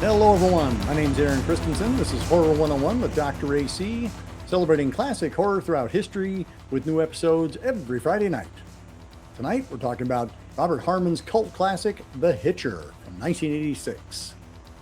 Hello everyone, my name's Aaron Christensen. This is Horror 101 with Dr. AC, celebrating classic horror throughout history with new episodes every Friday night. Tonight we're talking about Robert Harmon's cult classic, The Hitcher from 1986.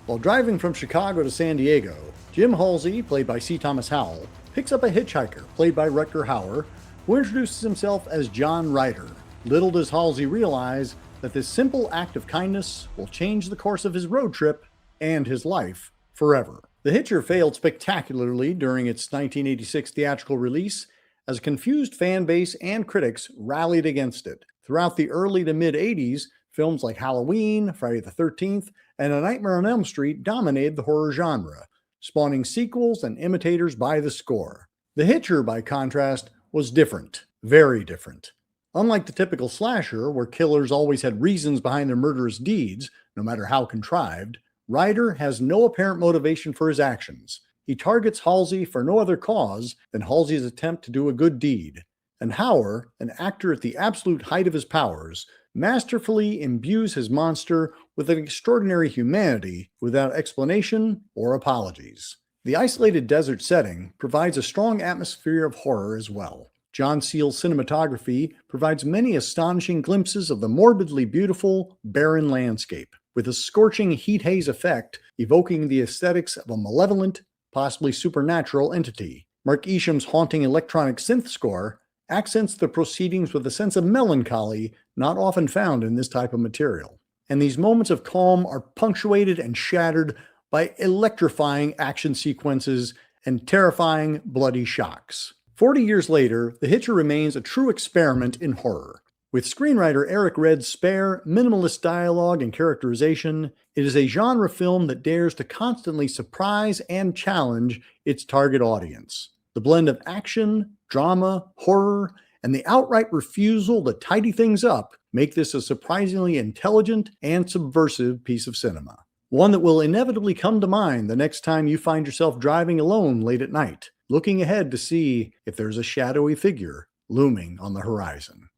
While driving from Chicago to San Diego, Jim Halsey, played by C. Thomas Howell, picks up a hitchhiker, played by Rutger Hauer, who introduces himself as John Ryder. Little does Halsey realize that this simple act of kindness will change the course of his road trip and his life forever. The Hitcher failed spectacularly during its 1986 theatrical release, as a confused fan base and critics rallied against it. Throughout the early to mid-'80s, films like Halloween, Friday the 13th, and A Nightmare on Elm Street dominated the horror genre, spawning sequels and imitators by the score. The Hitcher, by contrast, was different, very different. Unlike the typical slasher, where killers always had reasons behind their murderous deeds, no matter how contrived, Ryder has no apparent motivation for his actions. He targets Halsey for no other cause than Halsey's attempt to do a good deed. And Hauer, an actor at the absolute height of his powers, masterfully imbues his monster with an extraordinary humanity without explanation or apologies. The isolated desert setting provides a strong atmosphere of horror as well. John Seale's cinematography provides many astonishing glimpses of the morbidly beautiful, barren landscape, with a scorching heat haze effect evoking the aesthetics of a malevolent, possibly supernatural entity. Mark Isham's haunting electronic synth score accents the proceedings with a sense of melancholy not often found in this type of material. And these moments of calm are punctuated and shattered by electrifying action sequences and terrifying, bloody shocks. 40 years later, The Hitcher remains a true experiment in horror. With screenwriter Eric Red's spare, minimalist dialogue and characterization, it is a genre film that dares to constantly surprise and challenge its target audience. The blend of action, drama, horror, and the outright refusal to tidy things up make this a surprisingly intelligent and subversive piece of cinema. One that will inevitably come to mind the next time you find yourself driving alone late at night, looking ahead to see if there's a shadowy figure looming on the horizon.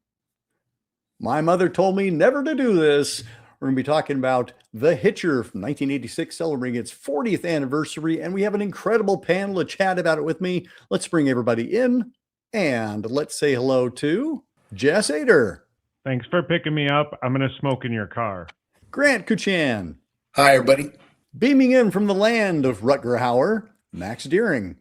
My mother told me never to do this. We're going to be talking about The Hitcher from 1986, celebrating its 40th anniversary, and we have an incredible panel to chat about it with me. Let's bring everybody in, and let's say hello to Jess Ader. Thanks for picking me up. I'm going to smoke in your car. Grant Kuchan. Hi, everybody. Beaming in from the land of Rutger Hauer, Max Deering.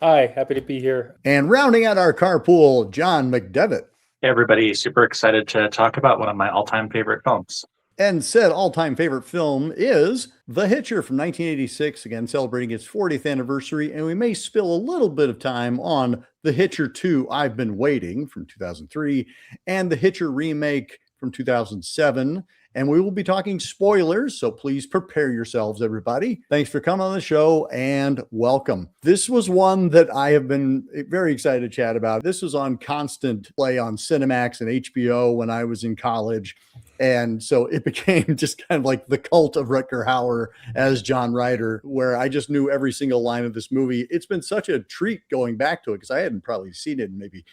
Hi, happy to be here. And rounding out our carpool, John McDevitt. Hey everybody, super excited to talk about one of my all-time favorite films. And said all-time favorite film is The Hitcher from 1986, again celebrating its 40th anniversary, and we may spill a little bit of time on The Hitcher II, I've Been Waiting from 2003, and The Hitcher remake from 2007. And we will be talking spoilers, so please prepare yourselves, everybody. Thanks for coming on the show, and welcome. This was one that I have been very excited to chat about. This was on constant play on Cinemax and HBO when I was in college, and so it became just kind of like the cult of Rutger Hauer as John Ryder, where I just knew every single line of this movie. It's been such a treat going back to it, because I hadn't probably seen it in maybe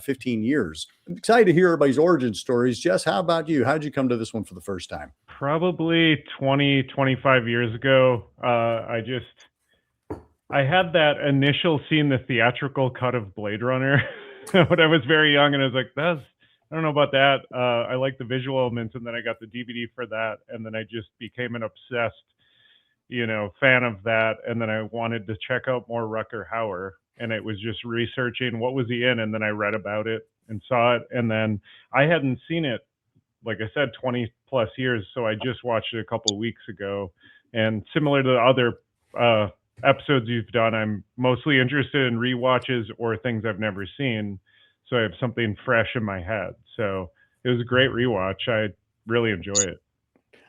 15 years. I'm excited to hear everybody's origin stories. Jess, how about you? How did you come to this one for the first time? Probably 25 years ago. I had that initial scene, the theatrical cut of Blade Runner when I was very young, and I was like, I don't know about that. I like the visual elements, and then I got the DVD for that, and then I just became an obsessed, fan of that, and then I wanted to check out more Rutger Hauer. And it was just researching what was he in, and then I read about it and saw it, and then I hadn't seen it, like I said, 20 plus years, so I just watched it a couple of weeks ago. And similar to the other episodes you've done, I'm mostly interested in rewatches or things I've never seen, so I have something fresh in my head. So it was a great rewatch. I really enjoy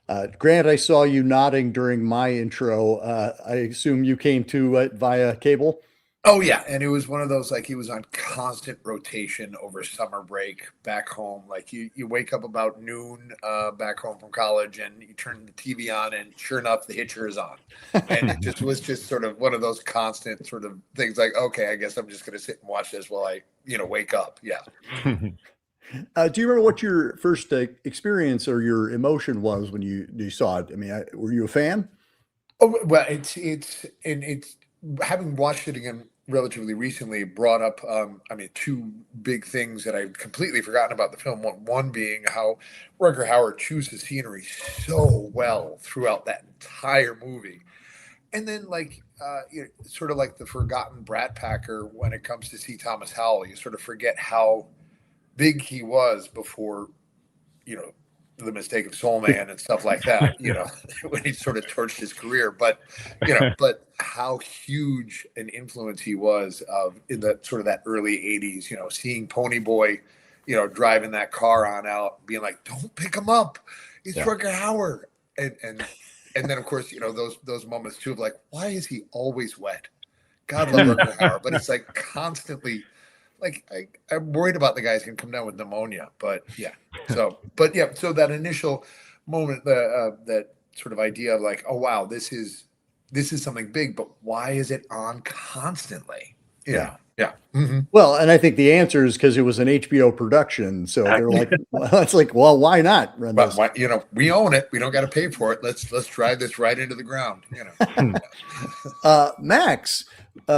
it. Grant, I saw you nodding during my intro. I assume you came to it via cable? Oh, yeah. And it was one of those, like, he was on constant rotation over summer break back home. Like, you wake up about noon back home from college, and you turn the TV on, and sure enough, The Hitcher is on. And it just was just sort of one of those constant sort of things like, okay, I guess I'm just going to sit and watch this while I, wake up. Yeah. Do you remember what your first experience or your emotion was when you saw it? I mean, were you a fan? Oh well, it's having watched it again relatively recently brought up. I mean, two big things that I'd completely forgotten about the film. One being how Rutger Hauer chooses scenery so well throughout that entire movie, and then sort of like the forgotten brat packer when it comes to C. Thomas Howell. You sort of forget how big he was before, you know, the mistake of Soul Man and stuff like that, you know, when he sort of torched his career. But, you know, but how huge an influence he was in the sort of that early 80s, you know, seeing Pony Boy, you know, driving that car on out, being like, don't pick him up. It's Rutger Hauer. And then, of course, you know, those moments too of like, why is he always wet? God love Rutger Hauer, but it's like constantly, like I'm worried about the guys can come down with pneumonia. But yeah, so that initial moment, that sort of idea of like, oh wow, this is something big, but why is it on constantly? Yeah. Mm-hmm. Well, and I think the answer is because it was an HBO production. So they're like, well, it's like, well, why not run this? But you know, we own it. We don't got to pay for it. Let's drive this right into the ground. You know. Max,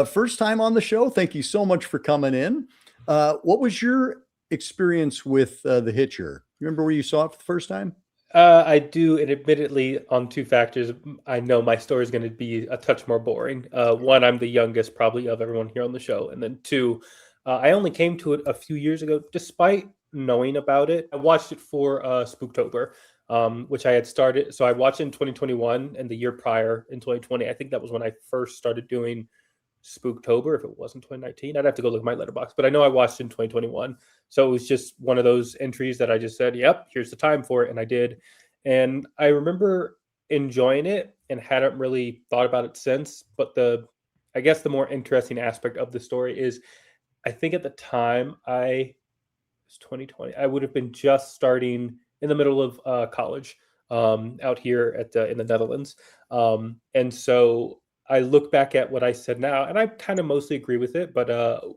first time on the show. Thank you so much for coming in. What was your experience with The Hitcher? Remember where you saw it for the first time? I do, and admittedly, on two factors, I know my story is going to be a touch more boring. One, I'm the youngest probably of everyone here on the show, and then two, I only came to it a few years ago, despite knowing about it. I watched it for Spooktober, which I had started. So I watched it in 2021, and the year prior in 2020. I think that was when I first started doing Spooktober. If it wasn't 2019, I'd have to go look at my letterbox, but I know I watched it in 2021. So it was just one of those entries that I just said, yep, here's the time for it. And I did. And I remember enjoying it and hadn't really thought about it since. But I guess the more interesting aspect of the story is, I think at the time it was 2020, I would have been just starting in the middle of college out here in the Netherlands. And so I look back at what I said now, and I kind of mostly agree with it. But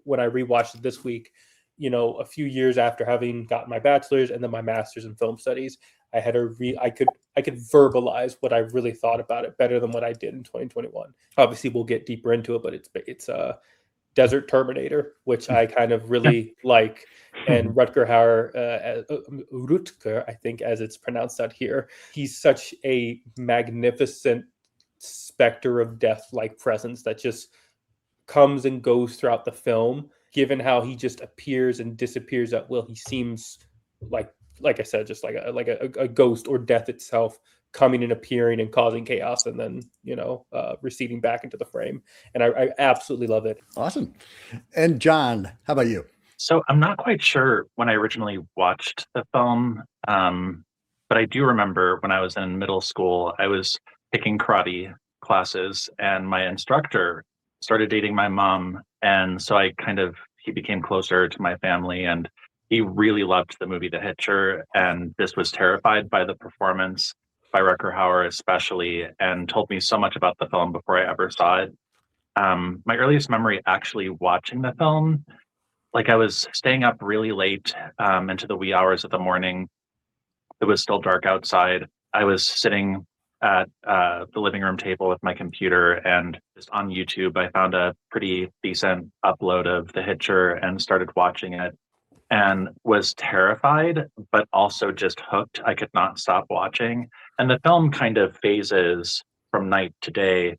when I rewatched it this week, you know, a few years after having gotten my bachelor's and then my master's in film studies, I had I could verbalize what I really thought about it better than what I did in 2021. Obviously, we'll get deeper into it, but it's Desert Terminator, which I kind of really like, and Rutger Hauer, Rutger, I think, as it's pronounced out here, he's such a magnificent specter of death-like presence that just comes and goes throughout the film. Given how he just appears and disappears at will, he seems like I said, just like a ghost or death itself, coming and appearing and causing chaos, and then, you know, receding back into the frame. And I absolutely love it. Awesome. And John, how about you? So I'm not quite sure when I originally watched the film, but I do remember when I was in middle school, I was taking karate classes, and my instructor started dating my mom. And so he became closer to my family, and he really loved the movie The Hitcher, and just was terrified by the performance by Rutger Hauer especially, and told me so much about the film before I ever saw it. My earliest memory actually watching the film, like I was staying up really late into the wee hours of the morning. It was still dark outside. I was sitting at the living room table with my computer, and just on YouTube, I found a pretty decent upload of The Hitcher and started watching it, and was terrified, but also just hooked. I could not stop watching. And the film kind of phases from night to day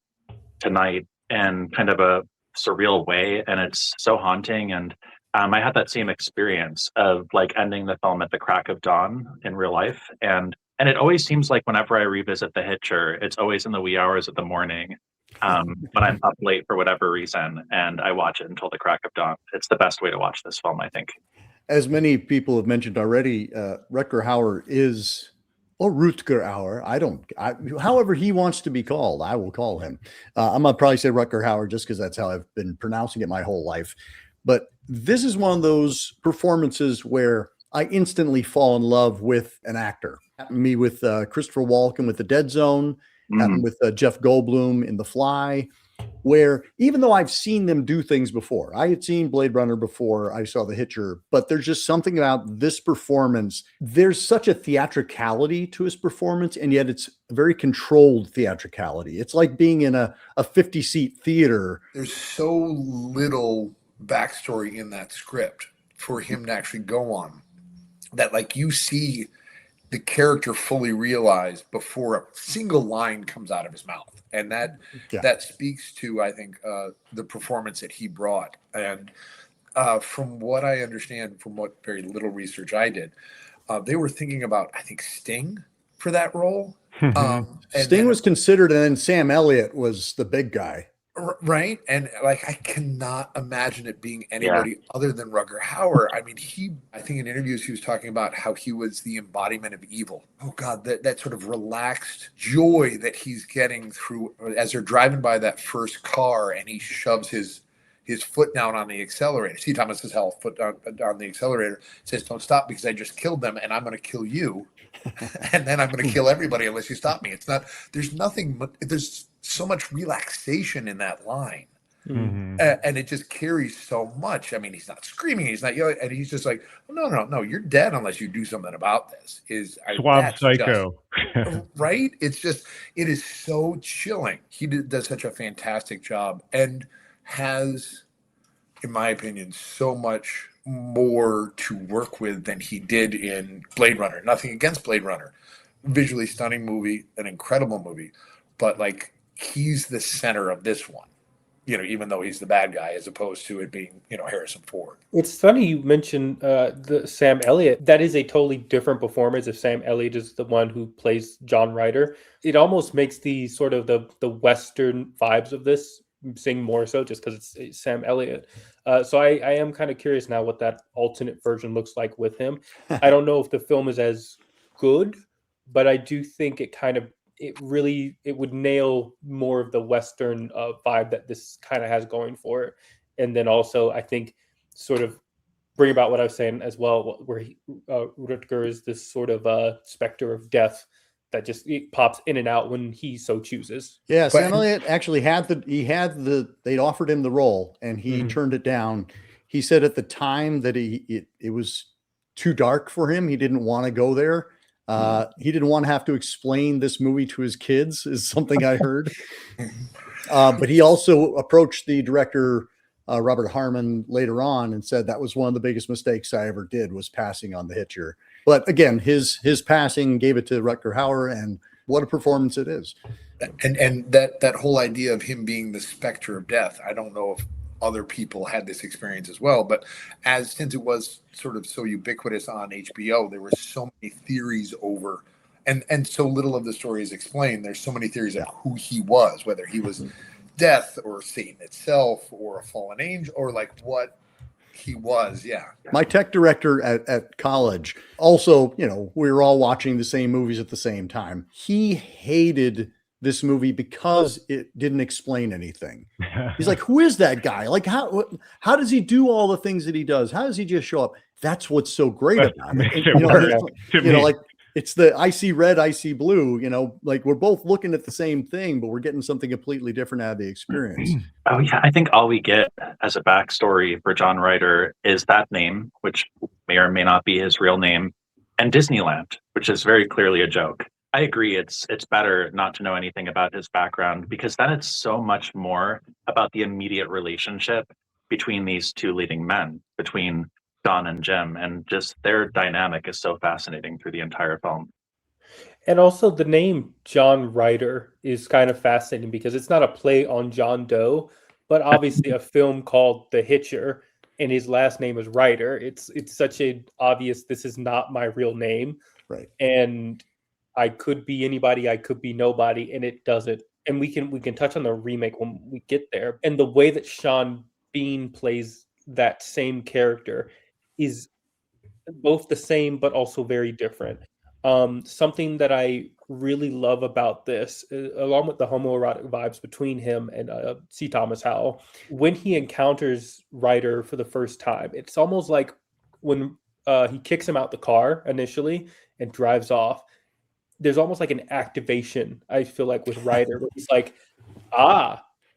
to night in kind of a surreal way, and it's so haunting. And I had that same experience of like ending the film at the crack of dawn in real life, and it always seems like whenever I revisit The Hitcher, it's always in the wee hours of the morning, when I'm up late for whatever reason, and I watch it until the crack of dawn. It's the best way to watch this film, I think. As many people have mentioned already, Rutger Hauer is, or Rutger Hauer. However he wants to be called, I will call him. I'm going to probably say Rutger Hauer just because that's how I've been pronouncing it my whole life. But this is one of those performances where I instantly fall in love with an actor. Happened to me with Christopher Walken with The Dead Zone. Happened with Jeff Goldblum in The Fly. where even though I've seen them do things before, I had seen Blade Runner before I saw The Hitcher, but there's just something about this performance. There's such a theatricality to his performance, and yet it's a very controlled theatricality. It's like being in a 50-seat theater. There's so little backstory in that script for him to actually go on that, like, you see the character fully realized before a single line comes out of his mouth. And that speaks to, I think, the performance that he brought. And from what I understand, from what very little research I did, they were thinking about, I think, Sting for that role. Sting was considered, and then Sam Elliott was the big guy. Right. And like, I cannot imagine it being anybody other than Rutger Hauer. I mean, I think in interviews, he was talking about how he was the embodiment of evil. Oh God, that sort of relaxed joy that he's getting through as they're driving by that first car and he shoves his foot down on the accelerator. C. Thomas says, hell, foot down the accelerator, says, don't stop because I just killed them and I'm going to kill you. And then I'm going to kill everybody unless you stop me. There's so much relaxation in that line. And it just carries so much. I mean, he's not screaming, he's not yelling, and he's just like, no, you're dead unless you do something about this. Suave psycho. Right? It is so chilling. He does such a fantastic job and has, in my opinion, so much more to work with than he did in Blade Runner. Nothing against Blade Runner. Visually stunning movie, an incredible movie, but like, he's the center of this one, even though he's the bad guy, as opposed to it being, Harrison Ford. It's funny you mentioned the Sam Elliott. That is a totally different performance if Sam Elliott is the one who plays John Ryder. It almost makes the sort of the Western vibes of this sing more so just because it's Sam Elliott. So I am kind of curious now what that alternate version looks like with him. I don't know if the film is as good, but I do think it would nail more of the Western vibe that this kind of has going for it. And then also, I think, sort of bring about what I was saying as well, where Rutger is this sort of specter of death that just pops in and out when he so chooses. Yeah, Sam Elliott actually they'd offered him the role and he turned it down. He said at the time that it was too dark for him. He didn't want to go there. He didn't want to have to explain this movie to his kids, is something I heard. But he also approached the director, Robert Harmon, later on and said that was one of the biggest mistakes I ever did, was passing on The Hitcher. But again, his passing gave it to Rutger Hauer, and what a performance it is. And that whole idea of him being the specter of death, I don't know if other people had this experience as well, but since it was sort of so ubiquitous on HBO, there were so many theories over, and so little of the story is explained. There's so many theories of who he was, whether he was death or Satan itself or a fallen angel or like what he was. Yeah. My tech director at college also, we were all watching the same movies at the same time. He hated this movie because it didn't explain anything. He's like, who is that guy? Like, how does he do all the things that he does? How does he just show up? That's what's so great about it. Like, it's the I see red, I see blue, like we're both looking at the same thing, but we're getting something completely different out of the experience. Oh yeah, I think all we get as a backstory for John Ryder is that name, which may or may not be his real name, and Disneyland, which is very clearly a joke. I agree. It's better not to know anything about his background, because then it's so much more about the immediate relationship between these two leading men, between Don and Jim, and just their dynamic is so fascinating through the entire film. And also the name John Ryder is kind of fascinating because it's not a play on John Doe, but obviously a film called The Hitcher, and his last name is Ryder. It's such a obvious, this is not my real name. Right. And I could be anybody, I could be nobody, and it doesn't. And we can touch on the remake when we get there. And the way that Sean Bean plays that same character is both the same but also very different. Something that I really love about this, along with the homoerotic vibes between him and C. Thomas Howell, when he encounters Ryder for the first time, it's almost like when he kicks him out the car initially and drives off, there's almost like an activation, I feel like, with Ryder, where he's like,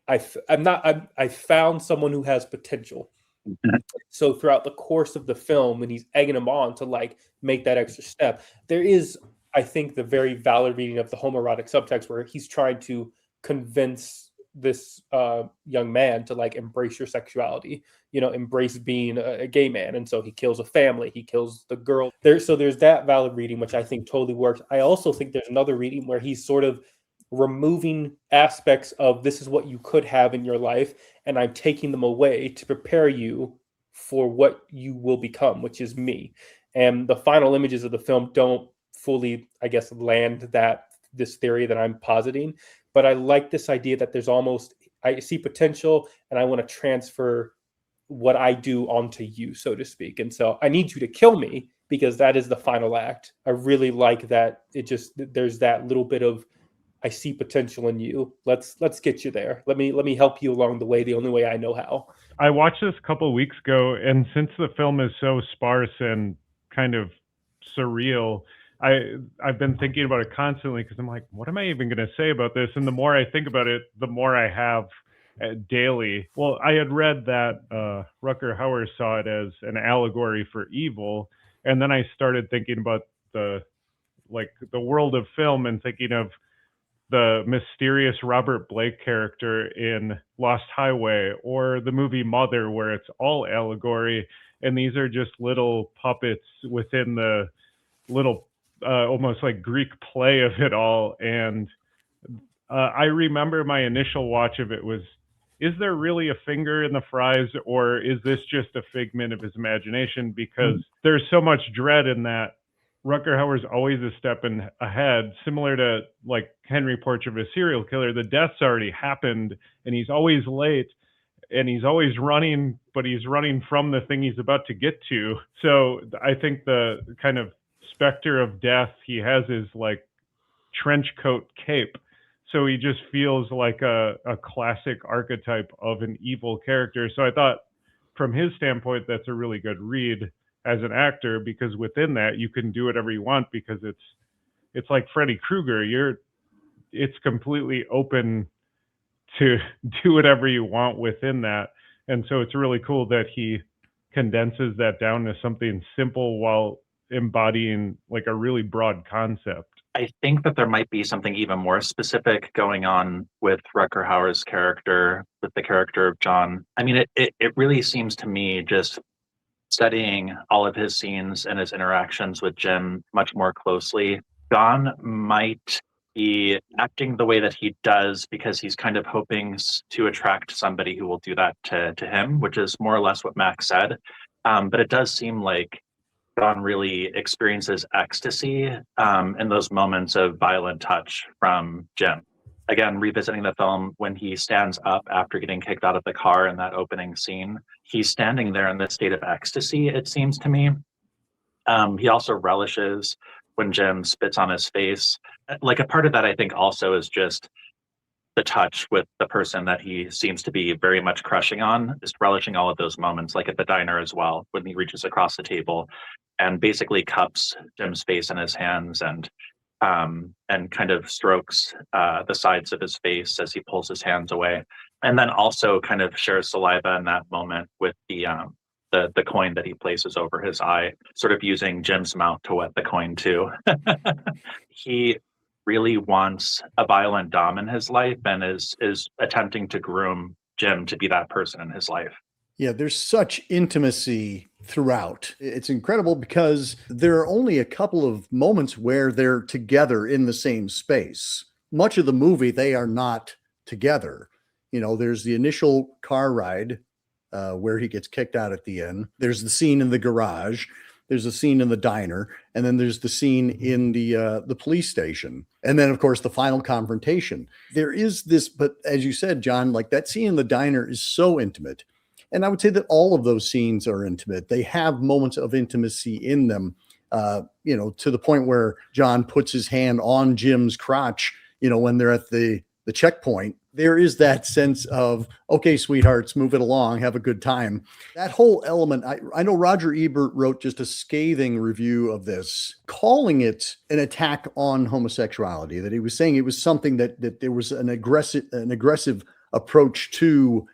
I found someone who has potential. So throughout the course of the film, when he's egging him on to like make that extra step, there is, I think, the very valid reading of the homoerotic subtext where he's trying to convince this young man to like embrace your sexuality, embrace being a gay man. And so he kills a family, he kills the girl. There's that valid reading, which I think totally works. I also think there's another reading where he's sort of removing aspects of this is what you could have in your life, and I'm taking them away to prepare you for what you will become, which is me. And the final images of the film don't fully, I guess, land this theory that I'm positing, but I like this idea that I see potential and I want to transfer what I do onto you, so to speak. And so I need you to kill me because that is the final act. I really like that. There's that little bit of, I see potential in you. Let's get you there. Let me help you along the way, the only way I know how. I watched this a couple of weeks ago, and since the film is so sparse and kind of surreal, I've been thinking about it constantly because I'm like, what am I even going to say about this? And the more I think about it, the more I have daily. Well, I had read that Rutger Hauer saw it as an allegory for evil, and then I started thinking about the world of film and thinking of the mysterious Robert Blake character in Lost Highway or the movie Mother, where it's all allegory, and these are just little puppets within the little almost like Greek play of it all. And I remember my initial watch of it was, is there really a finger in the fries, or is this just a figment of his imagination? Because there's so much dread in that. Rutger Hauer's always a step ahead, similar to like Henry Portrait of a Serial Killer. The death's already happened, and he's always late, and he's always running, but he's running from the thing he's about to get to. So I think the kind of specter of death he has is like trench coat cape. So he just feels like a classic archetype of an evil character. So I thought from his standpoint, that's a really good read as an actor, because within that you can do whatever you want, because it's like Freddy Krueger. It's completely open to do whatever you want within that. And so it's really cool that he condenses that down to something simple while embodying like a really broad concept. I think that there might be something even more specific going on with Rutger Hauer's character, with the character of John. I mean, it really seems to me, just studying all of his scenes and his interactions with Jim much more closely, John might be acting the way that he does because he's kind of hoping to attract somebody who will do that to him, which is more or less what Max said. But it does seem like John really experiences ecstasy in those moments of violent touch from Jim. Again, revisiting the film, when he stands up after getting kicked out of the car in that opening scene, he's standing there in this state of ecstasy, it seems to me. He also relishes when Jim spits on his face. Like, a part of that, I think, also is just the touch with the person that he seems to be very much crushing on, just relishing all of those moments, like at the diner as well, when he reaches across the table and basically cups Jim's face in his hands and kind of strokes the sides of his face as he pulls his hands away, and then also kind of shares saliva in that moment with the coin that he places over his eye, sort of using Jim's mouth to wet the coin too. He really wants a violent dom in his life and is attempting to groom Jim to be that person in his life. Yeah, there's such intimacy throughout. It's incredible because there are only a couple of moments where they're together in the same space. Much of the movie, they are not together. There's the initial car ride where he gets kicked out at the end. There's the scene in the garage. There's a scene in the diner, and then there's the scene in the police station. And then, of course, the final confrontation. There is this, but as you said, John, like that scene in the diner is so intimate. And I would say that all of those scenes are intimate. They have moments of intimacy in them, to the point where John puts his hand on Jim's crotch, when they're at the checkpoint. There is that sense of, okay, sweethearts, move it along, have a good time. That whole element, I know Roger Ebert wrote just a scathing review of this, calling it an attack on homosexuality, that he was saying it was something that there was an aggressive approach to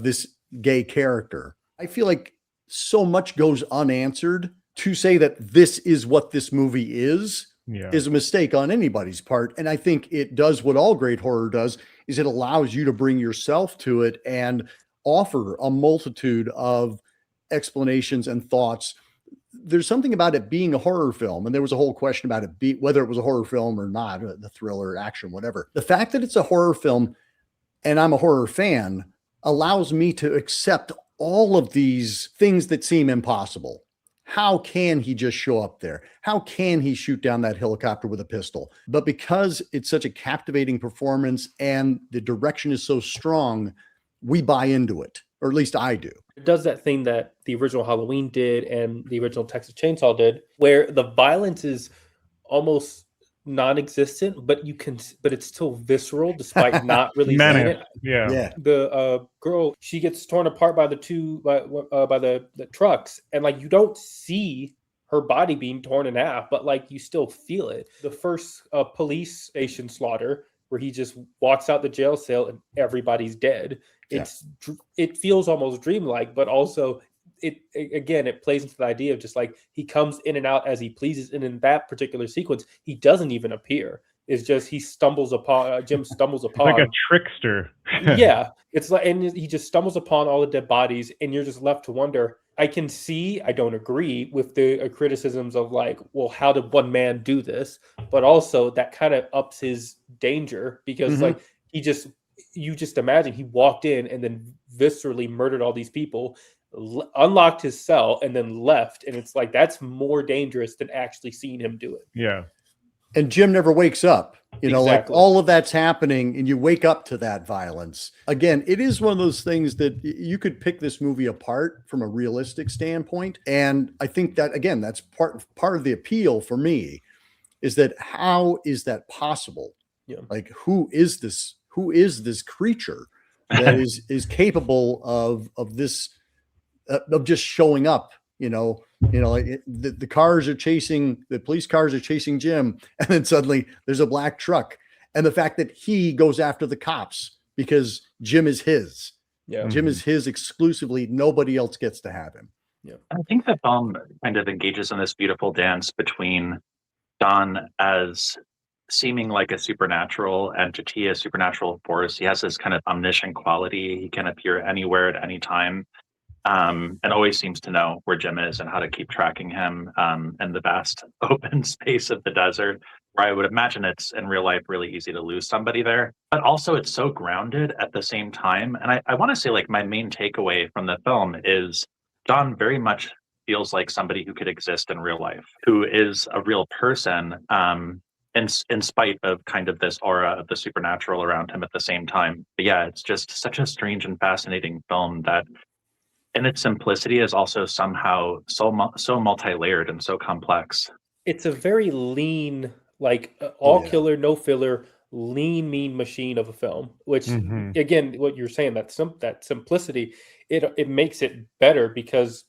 this gay character. I feel like so much goes unanswered. To say that this is what this movie is a mistake on anybody's part. And I think it does what all great horror does, is it allows you to bring yourself to it and offer a multitude of explanations and thoughts. There's something about it being a horror film, and there was a whole question about it whether it was a horror film or not, the thriller, action, whatever. The fact that it's a horror film and I'm a horror fan allows me to accept all of these things that seem impossible. How can he just show up there? How can he shoot down that helicopter with a pistol? But because it's such a captivating performance and the direction is so strong, we buy into it, or at least I do. It does that thing that the original Halloween did and the original Texas Chainsaw did, where the violence is almost non-existent, but it's still visceral despite not really seeing it. Yeah. The girl, she gets torn apart by the the trucks, and like you don't see her body being torn in half, but like you still feel it. The first police station slaughter, where he just walks out the jail cell and everybody's dead. It feels almost dreamlike, but also it plays into the idea of just like he comes in and out as he pleases, and in that particular sequence he doesn't even appear. It's just Jim stumbles upon like a trickster. Yeah, it's like, and he just stumbles upon all the dead bodies, and you're just left to wonder. I don't agree with the criticisms of like, well, how did one man do this? But also that kind of ups his danger, because like you just imagine he walked in and then viscerally murdered all these people, unlocked his cell, and then left. And it's like, that's more dangerous than actually seeing him do it. Yeah. And Jim never wakes up, like all of that's happening and you wake up to that violence. Again, it is one of those things that you could pick this movie apart from a realistic standpoint. And I think that, again, that's part of the appeal for me, is that how is that possible? Yeah. Like, who is this creature that is capable of this, of just showing up, like the cars are chasing, the police cars are chasing Jim, and then suddenly there's a black truck. And the fact that he goes after the cops because Jim is his. Yeah. Jim is his exclusively. Nobody else gets to have him. Yeah. I think the film kind of engages in this beautiful dance between Don as seeming like a supernatural entity, a supernatural force. He has this kind of omniscient quality. He can appear anywhere at any time. And always seems to know where Jim is and how to keep tracking him in the vast open space of the desert, where I would imagine it's in real life really easy to lose somebody there. But also it's so grounded at the same time. And I want to say, like, my main takeaway from the film is Don very much feels like somebody who could exist in real life, who is a real person, in spite of kind of this aura of the supernatural around him at the same time. But yeah, it's just such a strange and fascinating film that in its simplicity is also somehow so multi-layered and so complex. It's a very lean, like killer, no filler, lean, mean machine of a film, which again, what you're saying, that simplicity, it makes it better because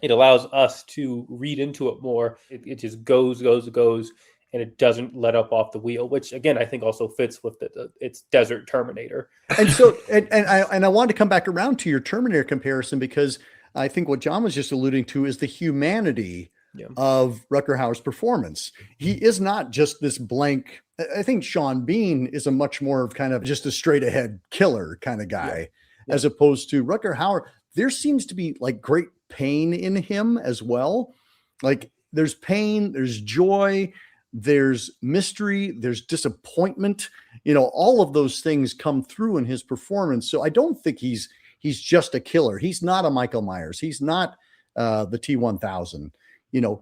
it allows us to read into it more. It just goes, and it doesn't let up off the wheel, which again, I think also fits with its desert Terminator. And so, and I wanted to come back around to your Terminator comparison, because I think what John was just alluding to is the humanity of Rutger Hauer's performance. He is not just this blank. I think Sean Bean is a much more of kind of just a straight ahead killer kind of guy, as opposed to Rutger Hauer. There seems to be like great pain in him as well. Like there's pain, there's joy, there's mystery, there's disappointment, all of those things come through in his performance. So I don't think he's just a killer. He's not a Michael Myers. He's not the T-1000.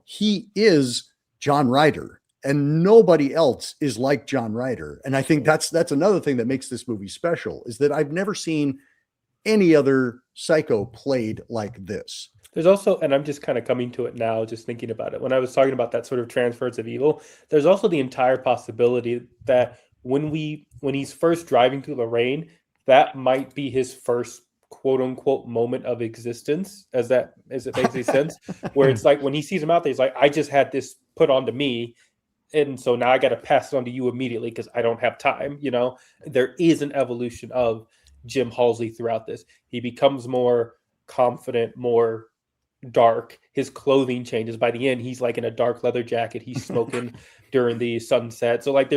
He is John Ryder, and nobody else is like John Ryder. And I think that's another thing that makes this movie special, is that I've never seen any other psycho played like this. There's also, and I'm just kind of coming to it now, just thinking about it. When I was talking about that sort of transference of evil, there's also the entire possibility that when he's first driving through the rain, that might be his first quote unquote moment of existence, as it makes any sense, where it's like when he sees him out there, he's like, I just had this put onto me, and so now I got to pass it on to you immediately because I don't have time. There is an evolution of Jim Halsey throughout this. He becomes more confident, more dark. His clothing changes. By the end, he's like in a dark leather jacket. He's smoking during the sunset. So like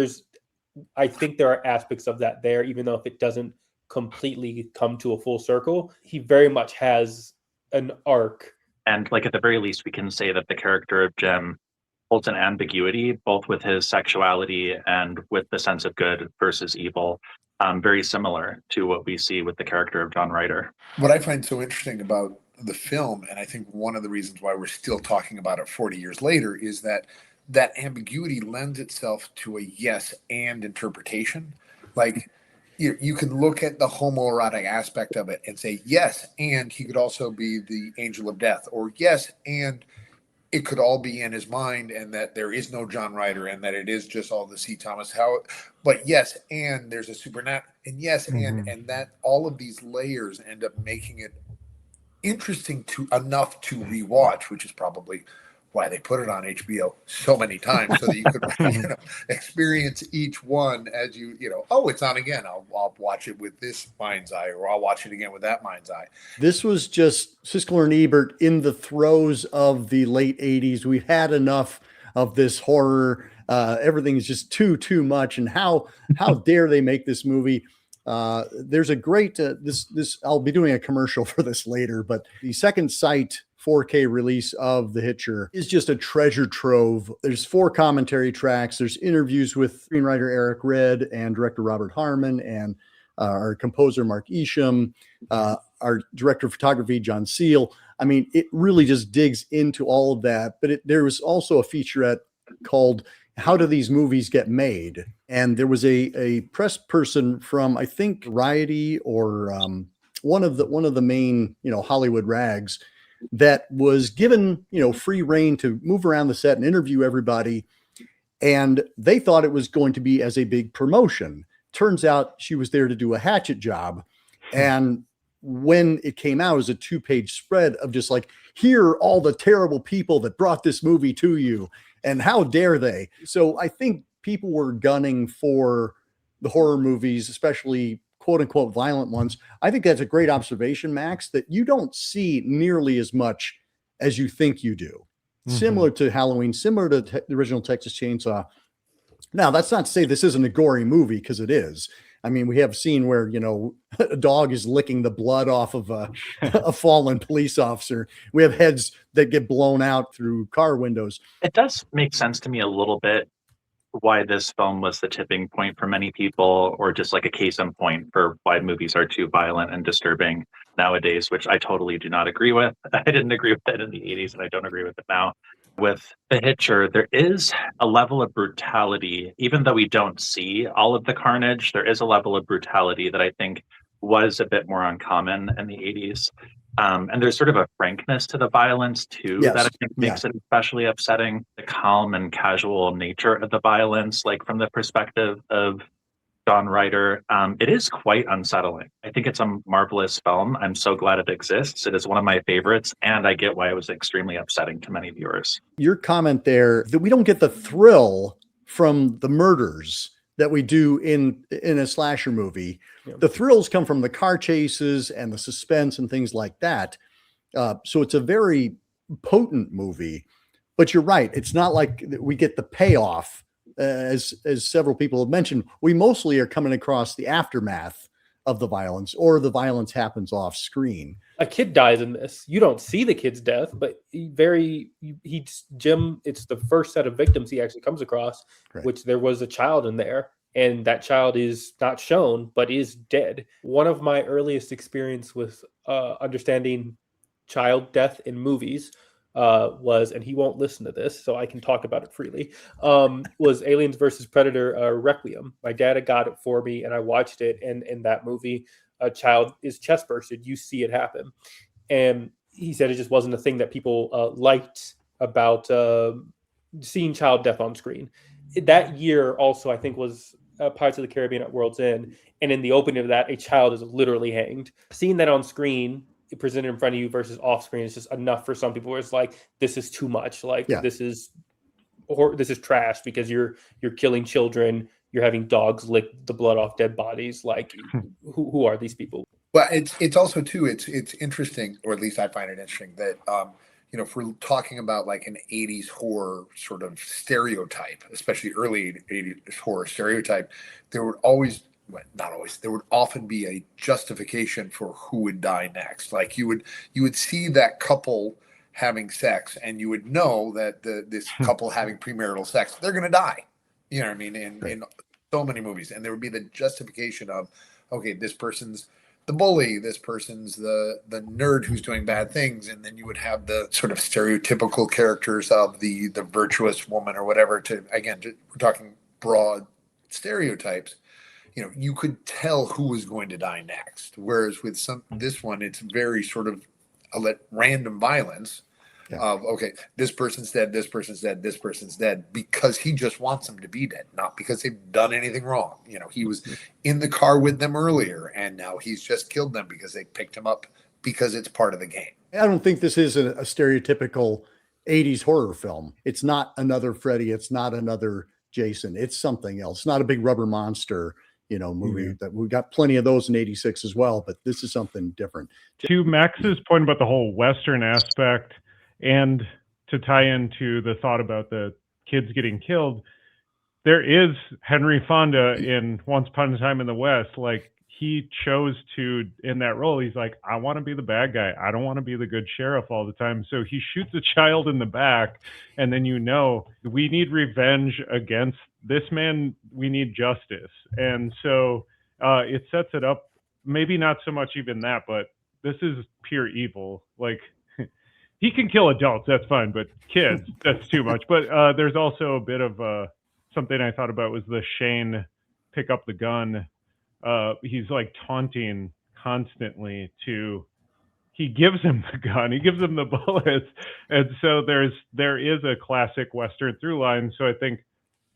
I think there are aspects of that there, even though if it doesn't completely come to a full circle, he very much has an arc. And like at the very least, we can say that the character of Jim holds an ambiguity, both with his sexuality and with the sense of good versus evil, very similar to what we see with the character of John Ryder. What I find so interesting about the film, and I think one of the reasons why we're still talking about it 40 years later, is that ambiguity lends itself to a yes and interpretation. Like you can look at the homoerotic aspect of it and say yes, and he could also be the angel of death, or yes, and it could all be in his mind, and that there is no John Ryder, and that it is just all the C. Thomas Howell. But yes, and there's a supernatural, and yes, and that all of these layers end up making it interesting enough to rewatch, which is probably why they put it on HBO so many times, so that you could experience each one as oh, it's on again. I'll watch it with this mind's eye, or I'll watch it again with that mind's eye. This was just Siskel and Ebert in the throes of the late 80s. We've had enough of this horror. Everything is just too much. And how dare they make this movie? There's a great this I'll be doing a commercial for this later, but the Second Sight 4K release of The Hitcher is just a treasure trove. There's 4 commentary tracks. There's interviews with screenwriter Eric Red and director Robert Harmon, and our composer Mark Isham, our director of photography John Seal. I mean, it really just digs into all of that. But there was also a featurette called "How Do These Movies Get Made?" And there was a press person from, I think, Variety or one of the main Hollywood rags, that was given free reign to move around the set and interview everybody, and they thought it was going to be as a big promotion. Turns out she was there to do a hatchet job. And when it came out, it was a 2-page spread of just like, here are all the terrible people that brought this movie to you, and how dare they. So I think people were gunning for the horror movies, especially quote unquote violent ones. I think that's a great observation, Max, that you don't see nearly as much as you think you do. Similar to Halloween, similar to the original Texas Chainsaw. Now, that's not to say this isn't a gory movie, because it is. I mean, we have a scene where, a dog is licking the blood off of a fallen police officer. We have heads that get blown out through car windows. It does make sense to me a little bit why this film was the tipping point for many people, or just like a case in point for why movies are too violent and disturbing nowadays, which I totally do not agree with. I didn't agree with it in the 80s, and I don't agree with it now. With The Hitcher, there is a level of brutality, even though we don't see all of the carnage, there is a level of brutality that I think was a bit more uncommon in the 80s. And there's sort of a frankness to the violence too, Yes. that I think makes it especially upsetting. The calm and casual nature of the violence, like from the perspective of John Ryder, it is quite unsettling. I think it's a marvelous film. I'm so glad it exists. It is one of my favorites, and I get why it was extremely upsetting to many viewers. Your comment there that we don't get the thrill from the murders that we do in a slasher movie. Yeah. The thrills come from the car chases and the suspense and things like that. So it's a very potent movie, but you're right. It's not like we get the payoff, as several people have mentioned. We mostly are coming across the aftermath of the violence, or the violence happens off screen. A kid dies in this. You don't see the kid's death, but Jim, it's the first set of victims he actually comes across, right, which there was a child in there, and that child is not shown, but is dead. One of my earliest experience with understanding child death in movies was, and he won't listen to this, so I can talk about it freely, was Aliens versus Predator Requiem. My dad had got it for me, and I watched it, and in that movie, a child is chest bursted. You see it happen. And he said it just wasn't a thing that people liked about seeing child death on screen. That year also, I think, was Pirates of the Caribbean at World's End. And in the opening of that, a child is literally hanged. Seeing that on screen, presented in front of you versus off screen, is just enough for some people where it's like, this is too much. Like, this is trash, because you're killing children. You're having dogs lick the blood off dead bodies. Like, who are these people? Well, it's also too, it's interesting, or at least I find it interesting that if we're talking about like an 80s horror sort of stereotype, especially early 80s horror stereotype, there would always, well, not always, there would often be a justification for who would die next. Like you would see that couple having sex, and you would know that this couple having premarital sex, they're going to die. You know what I mean? In so many movies, and there would be the justification of, okay, this person's the bully, this person's the nerd who's doing bad things, and then you would have the sort of stereotypical characters of the virtuous woman or whatever. We're talking broad stereotypes. You could tell who was going to die next. Whereas with this one, it's very sort of random violence. Yeah. Of, okay, this person's dead, this person's dead, this person's dead, because he just wants them to be dead, not because they've done anything wrong. He was in the car with them earlier, and now he's just killed them because they picked him up because it's part of the game. I don't think this is a stereotypical 80s horror film. It's not another Freddy. It's not another Jason. It's something else. It's not a big rubber monster, movie that we got plenty of those in 86 as well, but this is something different. To Max's point about the whole Western aspect, and to tie into the thought about the kids getting killed, there is Henry Fonda in Once Upon a Time in the West. Like, he chose to, in that role, he's like, I want to be the bad guy. I don't want to be the good sheriff all the time. So he shoots a child in the back, and then we need revenge against this man. We need justice. And so it sets it up, maybe not so much even that, but this is pure evil. Like, he can kill adults, that's fine, but kids, that's too much. But there's also a bit of something I thought about was the Shane pick up the gun. He's like taunting constantly he gives him the gun, he gives him the bullets. And so there is a classic Western through line. So I think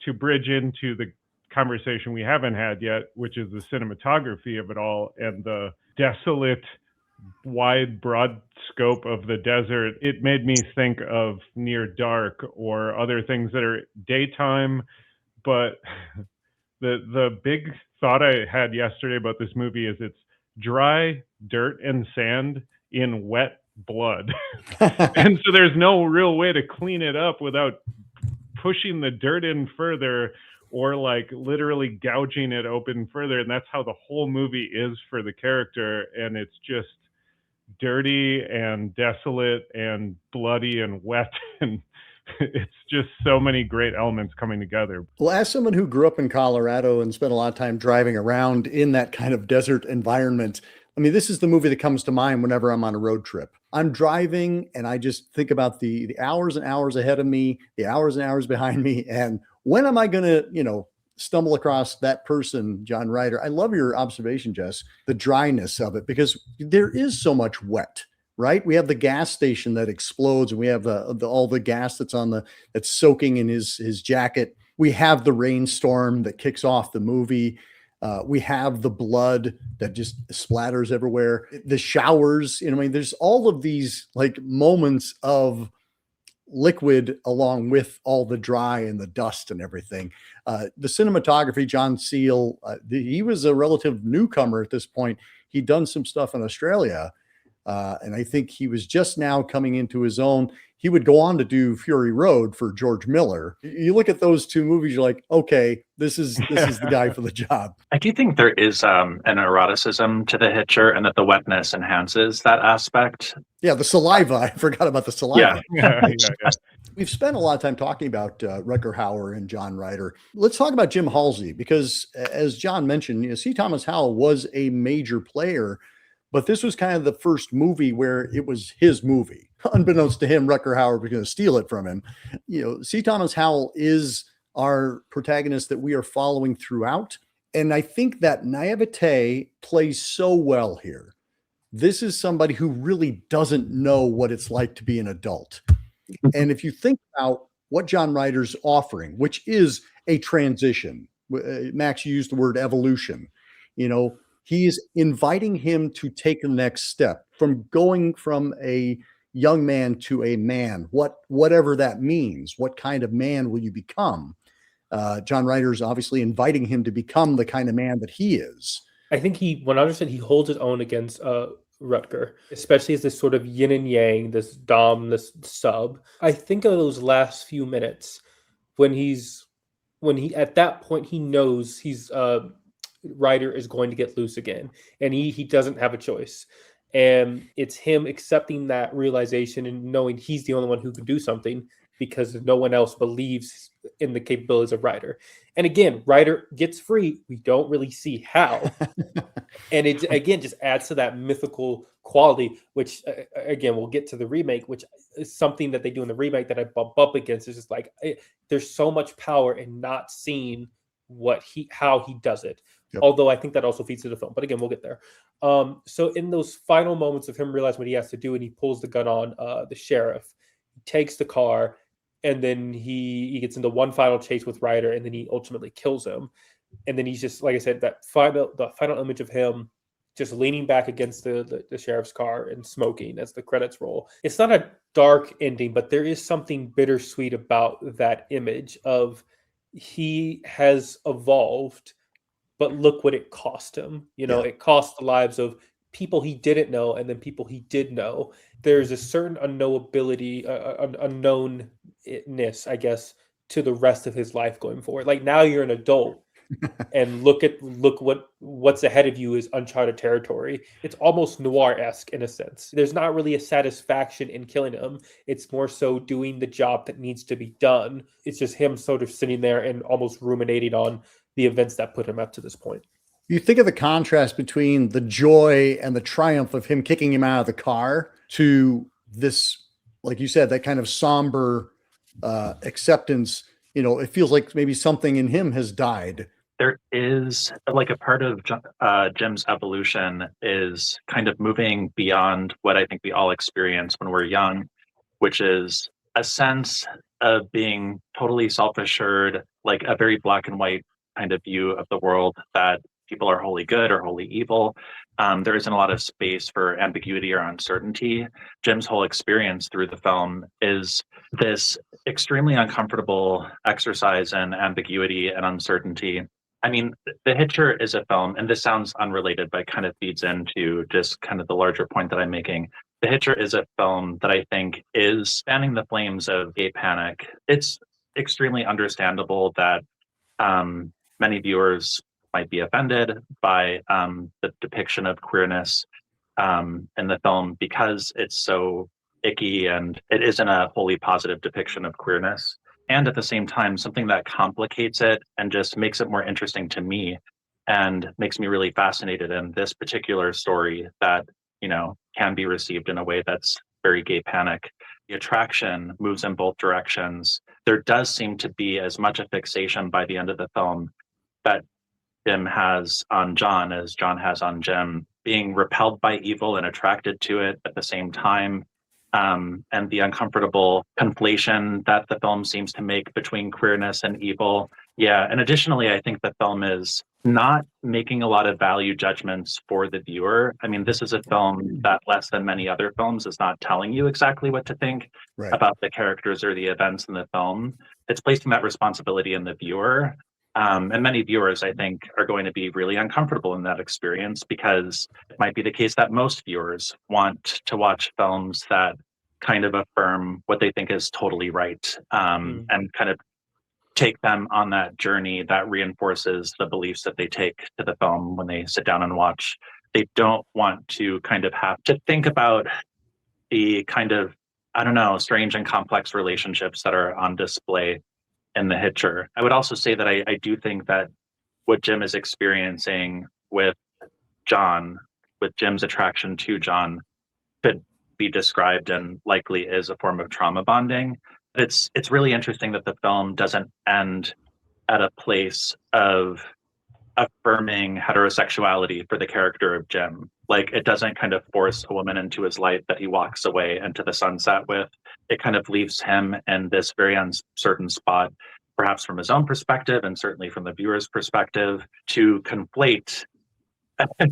to bridge into the conversation we haven't had yet, which is the cinematography of it all and the desolate, wide, broad scope of the desert, it made me think of Near Dark or other things that are daytime. But the big thought I had yesterday about this movie is it's dry dirt and sand in wet blood. And so there's no real way to clean it up without pushing the dirt in further or like literally gouging it open further. And that's how the whole movie is for the character. And it's just dirty and desolate and bloody and wet, and it's just so many great elements coming together. Well, as someone who grew up in Colorado and spent a lot of time driving around in that kind of desert environment, I mean, this is the movie that comes to mind whenever I'm on a road trip. I'm driving and I just think about the hours and hours ahead of me, the hours and hours behind me, and when am I going to, stumble across that person, John Ryder. I love your observation, Jess, the dryness of it, because there is so much wet, right? We have the gas station that explodes, and we have all the gas that's soaking in his jacket. We have the rainstorm that kicks off the movie. We have the blood that just splatters everywhere. The showers, there's all of these like moments of liquid along with all the dry and the dust and everything. The cinematography, John Seal, he was a relative newcomer at this point. He'd done some stuff in Australia, and I think he was just now coming into his own. He would go on to do Fury Road for George Miller. You look at those two movies, you're like, okay, this is the guy for the job. I do think there is an eroticism to the Hitcher, and that the wetness enhances that aspect. Yeah, the saliva. I forgot about the saliva. Yeah. We've spent a lot of time talking about Rutger Hauer and John Ryder. Let's talk about Jim Halsey, because as John mentioned, C. Thomas Howell was a major player, but this was kind of the first movie where it was his movie. Unbeknownst to him, Rutger Hauer was going to steal it from him. C. Thomas Howell is our protagonist that we are following throughout. And I think that naivete plays so well here. This is somebody who really doesn't know what it's like to be an adult. And if you think about what John Ryder's offering, which is a transition, Max used the word evolution, he's inviting him to take the next step from going from a young man to a man, whatever that means. What kind of man will you become? John Ryder's obviously inviting him to become the kind of man that he is. I think when I understand, he holds his own against Rutger, especially as this sort of yin and yang, this dom, this sub. I think of those last few minutes when he at that point he knows he's Ryder is going to get loose again, and he doesn't have a choice. And it's him accepting that realization and knowing he's the only one who can do something because no one else believes in the capabilities of Ryder. And again, Ryder gets free. We don't really see how. And it, again, just adds to that mythical quality, which, again, we'll get to the remake, which is something that they do in the remake that I bump up against. Is just like, there's so much power in not seeing how he does it. Yep. Although I think that also feeds to the film. But again, we'll get there. So in those final moments of him realizing what he has to do, and he pulls the gun on the sheriff, he takes the car, and then he gets into one final chase with Ryder, and then he ultimately kills him. And then he's just, like I said, the final image of him just leaning back against the sheriff's car and smoking as the credits roll. It's not a dark ending, but there is something bittersweet about that image of he has evolved, but look what it cost him. It cost the lives of people he didn't know and then people he did know. There's a certain unknowability, unknownness, I guess, to the rest of his life going forward. Like, now you're an adult and look what's ahead of you is uncharted territory. It's almost noir-esque in a sense. There's not really a satisfaction in killing him. It's more so doing the job that needs to be done. It's just him sort of sitting there and almost ruminating on the events that put him up to this point. You think of the contrast between the joy and the triumph of him kicking him out of the car to this, like you said, that kind of somber acceptance. It feels like maybe something in him has died. There is, like, a part of Jim's evolution is kind of moving beyond what I think we all experience when we're young, which is a sense of being totally self-assured, like a very black and white kind of view of the world, that people are wholly good or wholly evil. There isn't a lot of space for ambiguity or uncertainty. Jim's whole experience through the film is this extremely uncomfortable exercise in ambiguity and uncertainty. I mean, The Hitcher is a film, and this sounds unrelated, but kind of feeds into just kind of the larger point that I'm making. The Hitcher is a film that I think is fanning the flames of gay panic. It's extremely understandable that many viewers might be offended by the depiction of queerness in the film because it's so icky and it isn't a wholly positive depiction of queerness. And at the same time, something that complicates it and just makes it more interesting to me and makes me really fascinated in this particular story that, can be received in a way that's very gay panic. The attraction moves in both directions. There does seem to be as much a fixation by the end of the film that Jim has on John as John has on Jim, being repelled by evil and attracted to it at the same time. And the uncomfortable conflation that the film seems to make between queerness and evil. Yeah, and additionally, I think the film is not making a lot of value judgments for the viewer. I mean, this is a film that, less than many other films, is not telling you exactly what to think about the characters or the events in the film. It's placing that responsibility in the viewer. And many viewers, I think, are going to be really uncomfortable in that experience because it might be the case that most viewers want to watch films that kind of affirm what they think is totally right, and kind of take them on that journey that reinforces the beliefs that they take to the film when they sit down and watch. They don't want to kind of have to think about the kind of, strange and complex relationships that are on display in The Hitcher. I would also say that I do think that what Jim is experiencing with John, with Jim's attraction to John, could be described and likely is a form of trauma bonding. It's really interesting that the film doesn't end at a place of affirming heterosexuality for the character of Jim. Like, it doesn't kind of force a woman into his life that he walks away into the sunset with. It kind of leaves him in this very uncertain spot, perhaps from his own perspective and certainly from the viewer's perspective, to conflate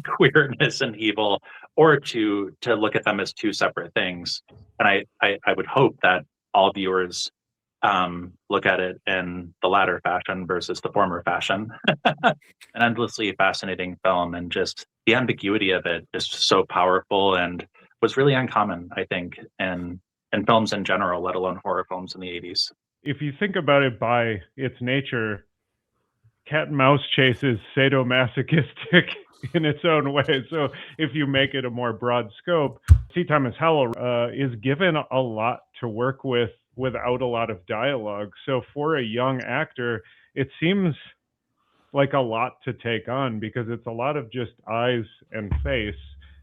queerness and evil, or to look at them as two separate things. And I would hope that all viewers look at it in the latter fashion versus the former fashion. An endlessly fascinating film, and just the ambiguity of it is so powerful and was really uncommon, I think, in films in general, let alone horror films in the 80s. If you think about it by its nature, cat and mouse chase is sadomasochistic in its own way. So if you make it a more broad scope, C. Thomas Howell is given a lot to work with without a lot of dialogue. So for a young actor, it seems like a lot to take on, because it's a lot of just eyes and face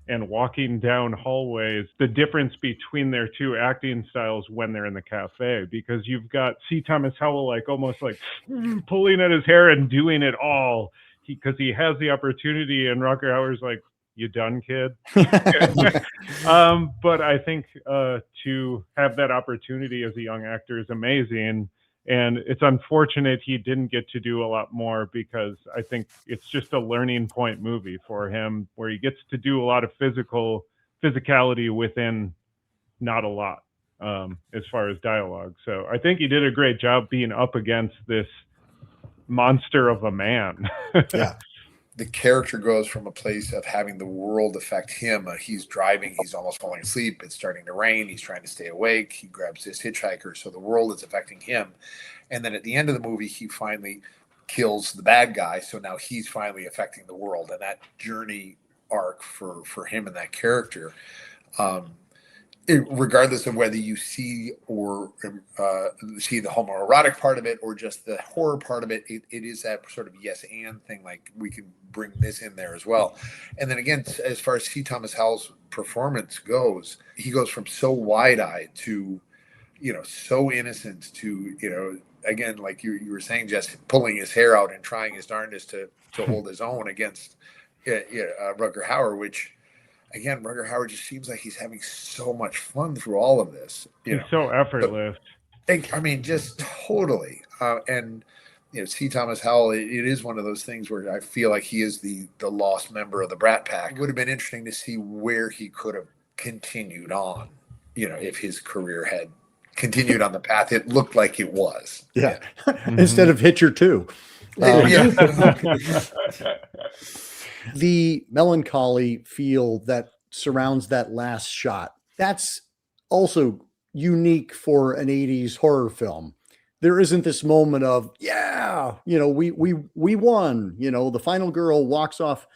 and walking down hallways. The difference between their two acting styles when they're in the cafe, because you've got C. Thomas Howell like almost like pulling at his hair and doing it all because he has the opportunity, and Rutger Hauer's like, "You done, kid?" But I think to have that opportunity as a young actor is amazing. And it's unfortunate he didn't get to do a lot more, because I think it's just a learning point movie for him, where he gets to do a lot of physicality within not a lot as far as dialogue. So I think he did a great job being up against this monster of a man. Yeah. The character goes from a place of having the world affect him. He's driving, he's almost falling asleep. It's starting to rain. He's trying to stay awake. He grabs this hitchhiker. So the world is affecting him. And then at the end of the movie, he finally kills the bad guy. So now he's finally affecting the world. And that journey arc for him and that character, regardless of whether you see or see the homoerotic part of it or just the horror part of it, it is that sort of yes and thing. Like, we can bring this in there as well. And then again, as far as C. Thomas Howell's performance goes, he goes from so wide-eyed to, so innocent to, again, like you were saying, Jess, pulling his hair out and trying his darndest to hold his own against Rutger Hauer, which, again, Rutger Hauer just seems like he's having so much fun through all of this. He's so effortless. But, I mean, just totally. And C. Thomas Howell, it is one of those things where I feel like he is the lost member of the Brat Pack. It would have been interesting to see where he could have continued on, if his career had continued on the path it looked like it was. Yeah. Instead of Hitcher II. The melancholy feel that surrounds that last shot, that's also unique for an 80s horror film. There isn't this moment of, we won, the final girl walks off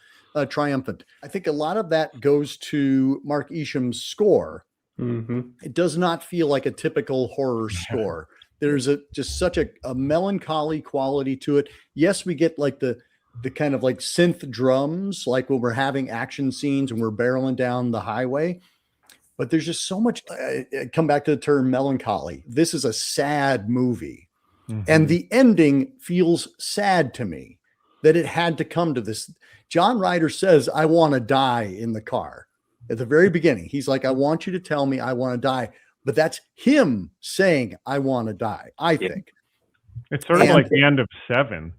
triumphant. I think a lot of that goes to Mark Isham's score. Mm-hmm. It does not feel like a typical horror score. There's just such a melancholy quality to it. Yes, we get like the kind of like synth drums, like when we're having action scenes and we're barreling down the highway, but there's just so much. Come back to the term melancholy. This is a sad movie. Mm-hmm. And the ending feels sad to me that it had to come to this. John Ryder says, "I want to die" in the car at the very beginning. He's like, "I want you to tell me I want to die." But that's him saying, "I want to die," I think. It's sort of like the end of Seven.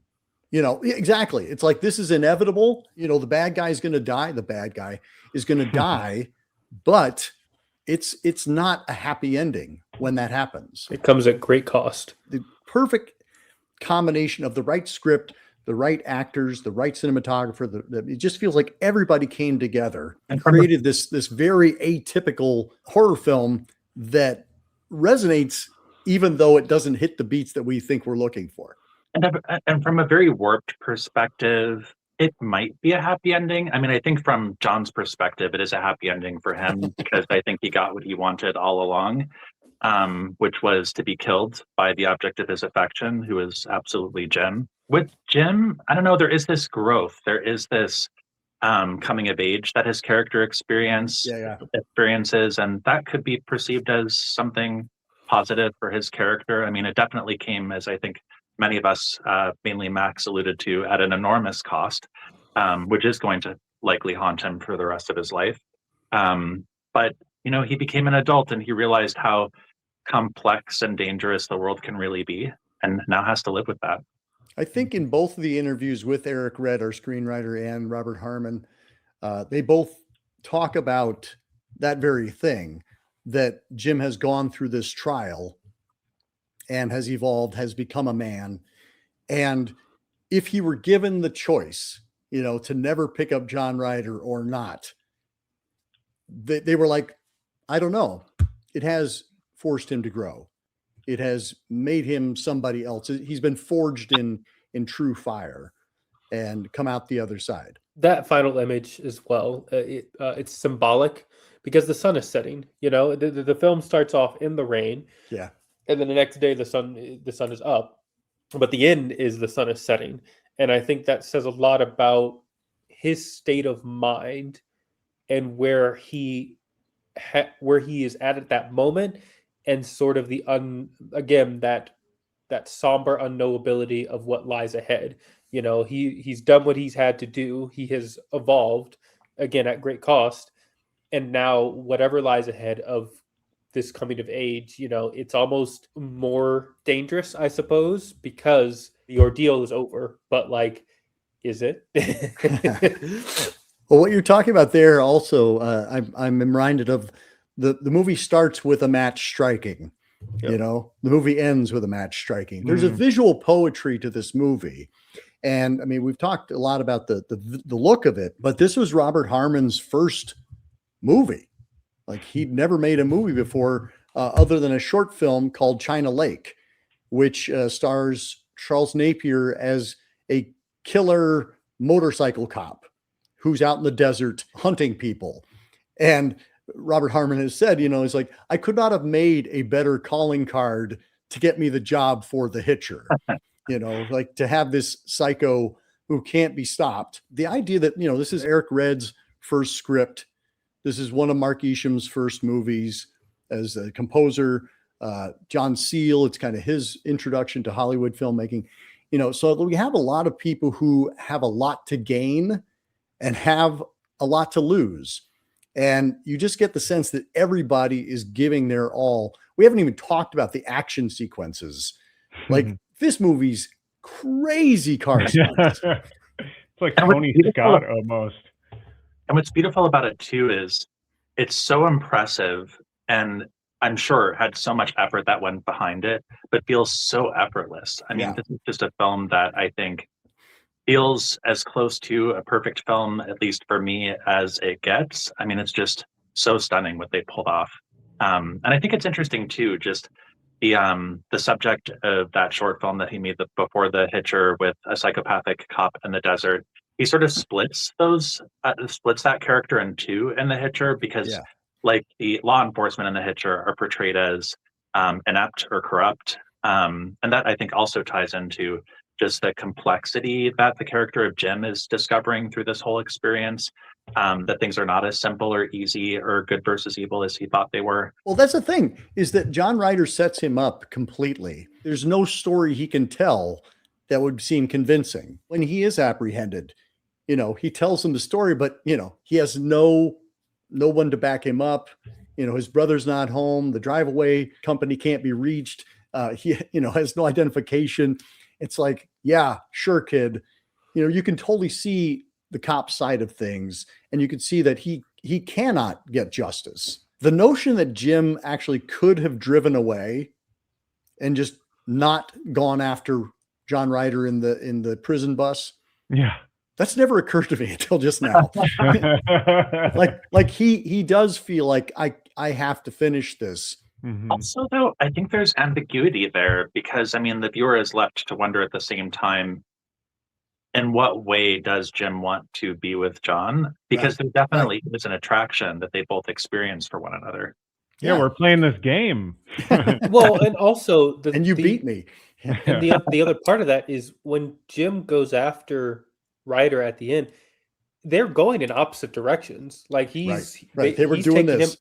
Exactly. It's like, this is inevitable. The bad guy is going to die. The bad guy is going to die, but it's not a happy ending when that happens. It comes at great cost. The perfect combination of the right script, the right actors, the right cinematographer. It just feels like everybody came together and created this very atypical horror film that resonates, even though it doesn't hit the beats that we think we're looking for. And from a very warped perspective, it might be a happy ending. I mean, I think from John's perspective, it is a happy ending for him because I think he got what he wanted all along, which was to be killed by the object of his affection, who is absolutely Jim. With Jim, I don't know, there is this growth. There is this coming of age that his character experiences, and that could be perceived as something positive for his character. I mean, it definitely came, as I think many of us, mainly Max alluded to, at an enormous cost, which is going to likely haunt him for the rest of his life. But, he became an adult and he realized how complex and dangerous the world can really be, and now has to live with that. I think in both of the interviews with Eric Red, our screenwriter, and Robert Harmon, they both talk about that very thing, that Jim has gone through this trial and has evolved, has become a man. And if he were given the choice, to never pick up John Ryder or not, they were like, I don't know. It has forced him to grow. It has made him somebody else. He's been forged in true fire and come out the other side. That final image as well, it's symbolic because the sun is setting. The film starts off in the rain. Yeah. And then the next day the sun is up. But the end is the sun is setting. And I think that says a lot about his state of mind and where he is at that moment, and sort of that somber unknowability of what lies ahead. He's done what he's had to do. He has evolved, again, at great cost. And now whatever lies ahead of this coming of age, it's almost more dangerous, I suppose, because the ordeal is over. But is it? Well, what you're talking about there also, I'm reminded of the movie starts with a match striking. Yep. The movie ends with a match striking. There's a visual poetry to this movie. And I mean, we've talked a lot about the look of it, but this was Robert Harmon's first movie. He'd never made a movie before, other than a short film called China Lake, which stars Charles Napier as a killer motorcycle cop who's out in the desert hunting people. And Robert Harmon has said, he's like, I could not have made a better calling card to get me the job for the Hitcher. To have this psycho who can't be stopped. The idea that, this is Eric Red's first script. This is one of Mark Isham's first movies as a composer. John Seal, it's kind of his introduction to Hollywood filmmaking. So we have a lot of people who have a lot to gain and have a lot to lose. And you just get the sense that everybody is giving their all. We haven't even talked about the action sequences. This movie's crazy car stunts. It's like Tony Scott almost. And what's beautiful about it too is it's so impressive, and I'm sure had so much effort that went behind it, but feels so effortless. I mean, This is just a film that I think feels as close to a perfect film, at least for me, as it gets. I mean, it's just so stunning what they pulled off. And I think it's interesting too, just the subject of that short film that he made before The Hitcher, with a psychopathic cop in the desert. He sort of splits that character in two in The Hitcher, because the law enforcement in The Hitcher are portrayed as inept or corrupt. And that I think also ties into just the complexity that the character of Jim is discovering through this whole experience, that things are not as simple or easy or good versus evil as he thought they were. Well, that's the thing, is that John Ryder sets him up completely. There's no story he can tell that would seem convincing. When he is apprehended, he tells him the story, but, he has no one to back him up. His brother's not home. The drive-away company can't be reached. He, has no identification. It's like, yeah, sure, kid. You can totally see the cop side of things, and you can see that he cannot get justice. The notion that Jim actually could have driven away and just not gone after John Ryder in the prison bus. Yeah. That's never occurred to me until just now. like he does feel like I have to finish this. Mm-hmm. Also, though, I think there's ambiguity there, because I mean, the viewer is left to wonder at the same time, in what way does Jim want to be with John? Because there definitely is an attraction that they both experience for one another. Yeah, we're playing this game. Well, and also you beat me. And the other part of that is when Jim goes after Ryder at the end, they're going in opposite directions. Like they were doing this.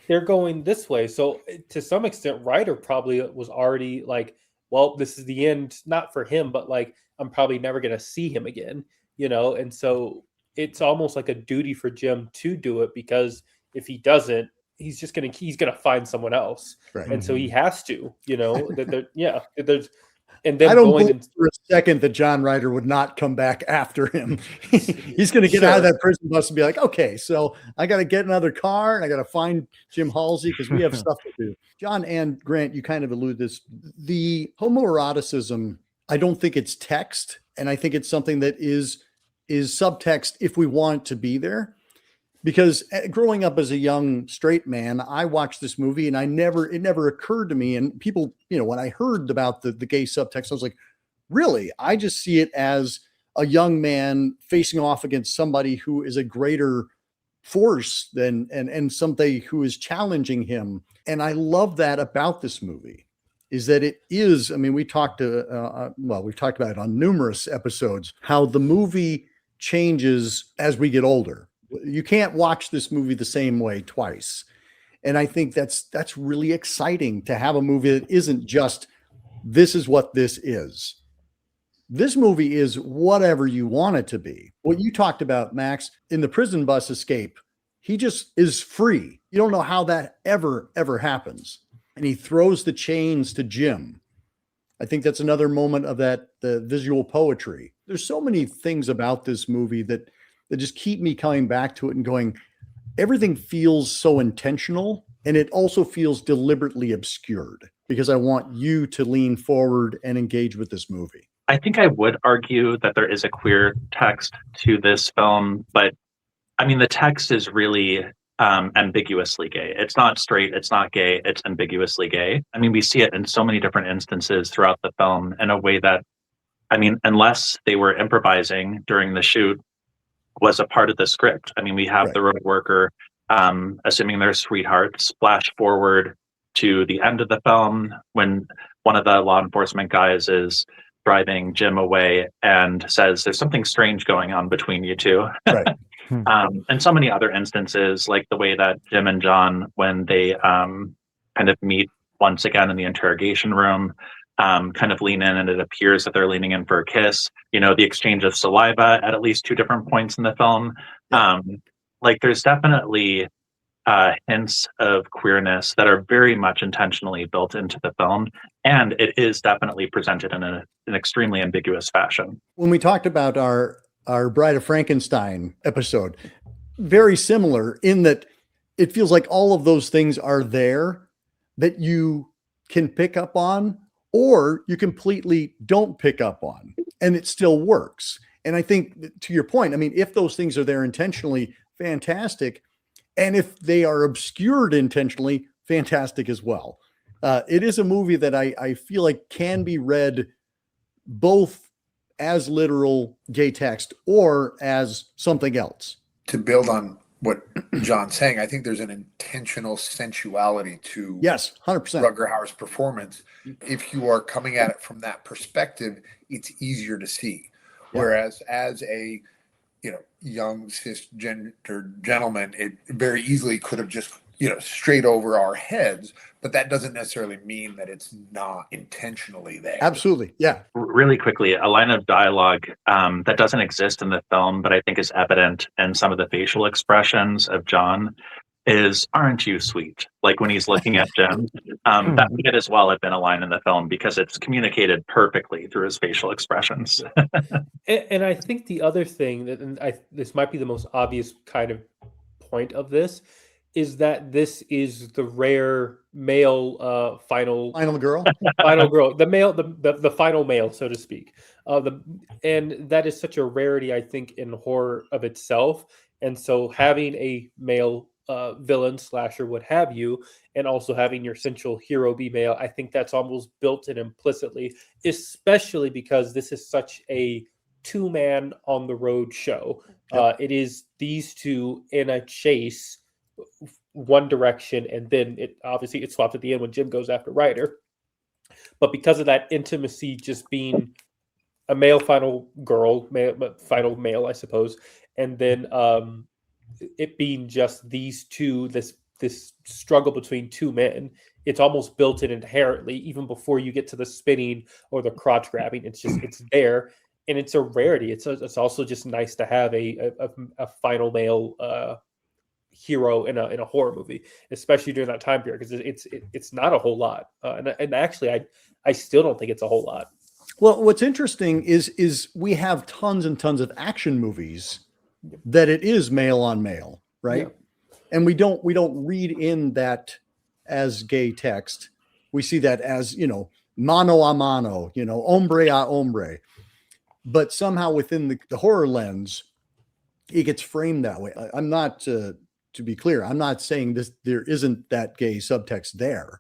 They're going this way. So to some extent, Ryder probably was already like, well, this is the end, not for him, but like, I'm probably never going to see him again, And so it's almost like a duty for Jim to do it, because if he doesn't, he's going to find someone else. Right. And so he has to, there's And then I don't going believe for a second that John Ryder would not come back after him. He's going to get out of that prison bus and be like, okay, so I got to get another car and I got to find Jim Halsey because we have stuff to do. John and Grant, you kind of allude this. The homoeroticism, I don't think it's text. And I think it's something that is subtext if we want it to be there. Because growing up as a young straight man, I watched this movie and it never occurred to me. And people, when I heard about the gay subtext, I was like, really? I just see it as a young man facing off against somebody who is a greater force than, and somebody who is challenging him. And I love that about this movie is that it is, we talked we've talked about it on numerous episodes, how the movie changes as we get older. You can't watch this movie the same way twice. And I think that's really exciting to have a movie that isn't just, this is what this is. This movie is whatever you want it to be. What you talked about, Max, in the prison bus escape, he just is free. You don't know how that ever happens. And he throws the chains to Jim. I think that's another moment of the visual poetry. There's so many things about this movie that just keep me coming back to it and going, everything feels so intentional, and it also feels deliberately obscured because I want you to lean forward and engage with this movie. I think I would argue that there is a queer text to this film, but the text is really ambiguously gay. It's not straight, it's not gay, it's ambiguously gay. We see it in so many different instances throughout the film in a way that, unless they were improvising during the shoot, was a part of the script. We have the road worker, assuming they're sweethearts, splash forward to the end of the film when one of the law enforcement guys is driving Jim away and says, there's something strange going on between you two. Right. And so many other instances, like the way that Jim and John, when they kind of meet once again in the interrogation room, kind of lean in, and it appears that they're leaning in for a kiss. The exchange of saliva at least two different points in the film. There's definitely hints of queerness that are very much intentionally built into the film, and it is definitely presented in an extremely ambiguous fashion. When we talked about our Bride of Frankenstein episode, very similar in that it feels like all of those things are there that you can pick up on, or you completely don't pick up on, and it still works. And I think, to your point, if those things are there intentionally, fantastic. And if they are obscured intentionally, fantastic as well. It is a movie that I feel like can be read both as literal gay text or as something else. To build on what John's saying, I think there's an intentional sensuality to 100% Rutger Hauer's performance. If you are coming at it from that perspective, it's easier to see. Whereas as a young cisgender gentleman, it very easily could have just straight over our heads, but that doesn't necessarily mean that it's not intentionally there. Absolutely. Yeah. Really quickly, a line of dialogue that doesn't exist in the film, but I think is evident in some of the facial expressions of John is, "Aren't you sweet?" Like when he's looking at Jim. That could as well have been a line in the film because it's communicated perfectly through his facial expressions. And I think the other thing this might be the most obvious kind of point of this, is that this is the rare male final girl, the final male, so to speak. And that is such a rarity, I think, in horror of itself. And so having a male villain, slasher, what have you, and also having your central hero be male, I think that's almost built in implicitly, especially because this is such a two-man on the road show. It is these two in a chase one direction, and then it swapped at the end when Jim goes after Ryder. But because of that intimacy just being a male final final male, I suppose, and then it being just these two, this struggle between two men, it's almost built in inherently, even before you get to the spinning or the crotch grabbing. It's there, and it's a rarity. It's also just nice to have a final male hero in a horror movie, especially during that time period, because it's not a whole lot, and actually I still don't think it's a whole lot. Well, what's interesting is we have tons and tons of action movies that it is male on male, right? Yeah. And we don't read in that as gay text. We see that as, mano a mano, hombre a hombre. But somehow within the horror lens, it gets framed that way. I'm not, to be clear, I'm not saying there isn't that gay subtext there.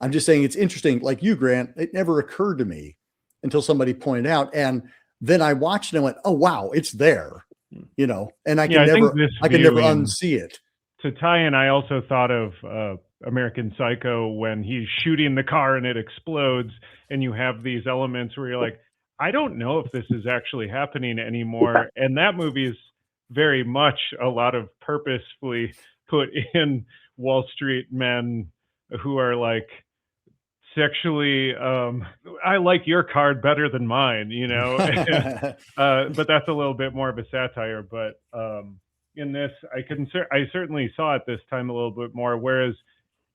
I'm just saying it's interesting. Like you, Grant, it never occurred to me until somebody pointed out. And then I watched it and went, oh, wow, it's there, and I can never unsee it. To tie in, I also thought of American Psycho when he's shooting the car and it explodes, and you have these elements where you're like, I don't know if this is actually happening anymore. And that movie is very much a lot of purposefully put in Wall Street men who are like sexually, I like your card better than mine, but that's a little bit more of a satire. But in this, I certainly saw it this time a little bit more, whereas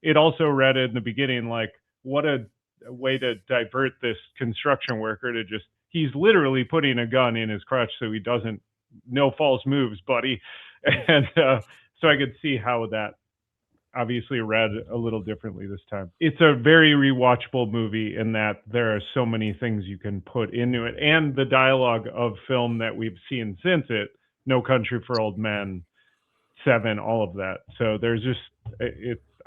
it also read in the beginning like, what a way to divert this construction worker to just, he's literally putting a gun in his crotch so he doesn't, no false moves, buddy. And so I could see how that obviously read a little differently this time. It's a very rewatchable movie in that there are so many things you can put into it, and the dialogue of film that we've seen since it, No Country for Old Men, Seven, all of that. So there's just,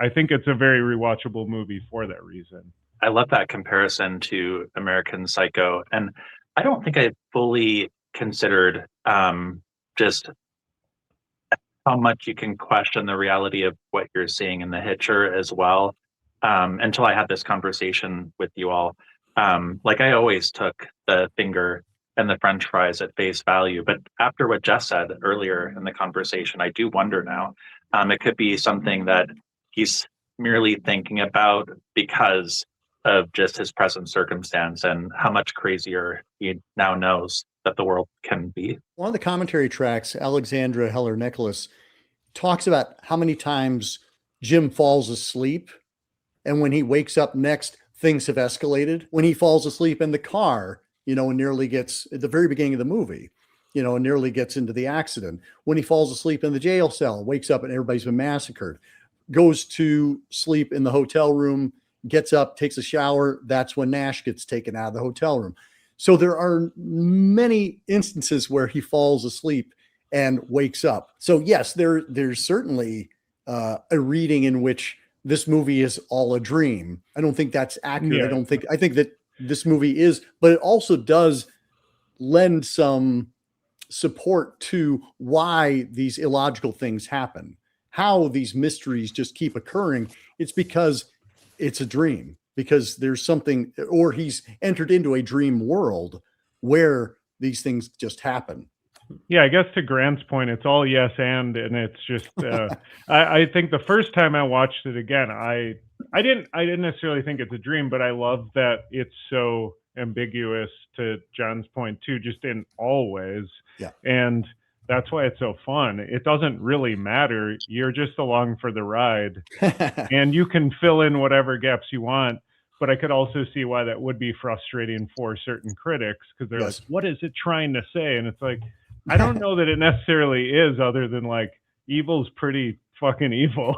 I think it's a very rewatchable movie for that reason. I love that comparison to American Psycho, and I don't think I fully considered just how much you can question the reality of what you're seeing in The Hitcher as well, until I had this conversation with you all. Like I always took the finger and the French fries at face value, but after what Jess said earlier in the conversation, I do wonder now. It could be something that he's merely thinking about because of just his present circumstance and how much crazier he now knows that the world can be. One of the commentary tracks, Alexandra Heller Nicholas, talks about how many times Jim falls asleep, and when he wakes up next, things have escalated. When he falls asleep in the car, and nearly gets at the very beginning of the movie, and nearly gets into the accident. When he falls asleep in the jail cell, wakes up and everybody's been massacred, goes to sleep in the hotel room, gets up, takes a shower. That's when Nash gets taken out of the hotel room. So there are many instances where he falls asleep and wakes up. So yes, there's certainly a reading in which this movie is all a dream. I don't think that's accurate. Yeah. I think that this movie is, but it also does lend some support to why these illogical things happen, how these mysteries just keep occurring. It's because it's a dream, because there's something, or he's entered into a dream world where these things just happen. Yeah, I guess to Grant's point, it's all yes and it's just I think the first time I watched it again, I didn't necessarily think it's a dream, but I love that it's so ambiguous, to John's point too, just in all ways. Yeah. And that's why it's so fun. It doesn't really matter. You're just along for the ride, and you can fill in whatever gaps you want. But I could also see why that would be frustrating for certain critics, because they're Yes. like, what is it trying to say? And it's like, I don't know that it necessarily is, other than like, evil's pretty fucking evil.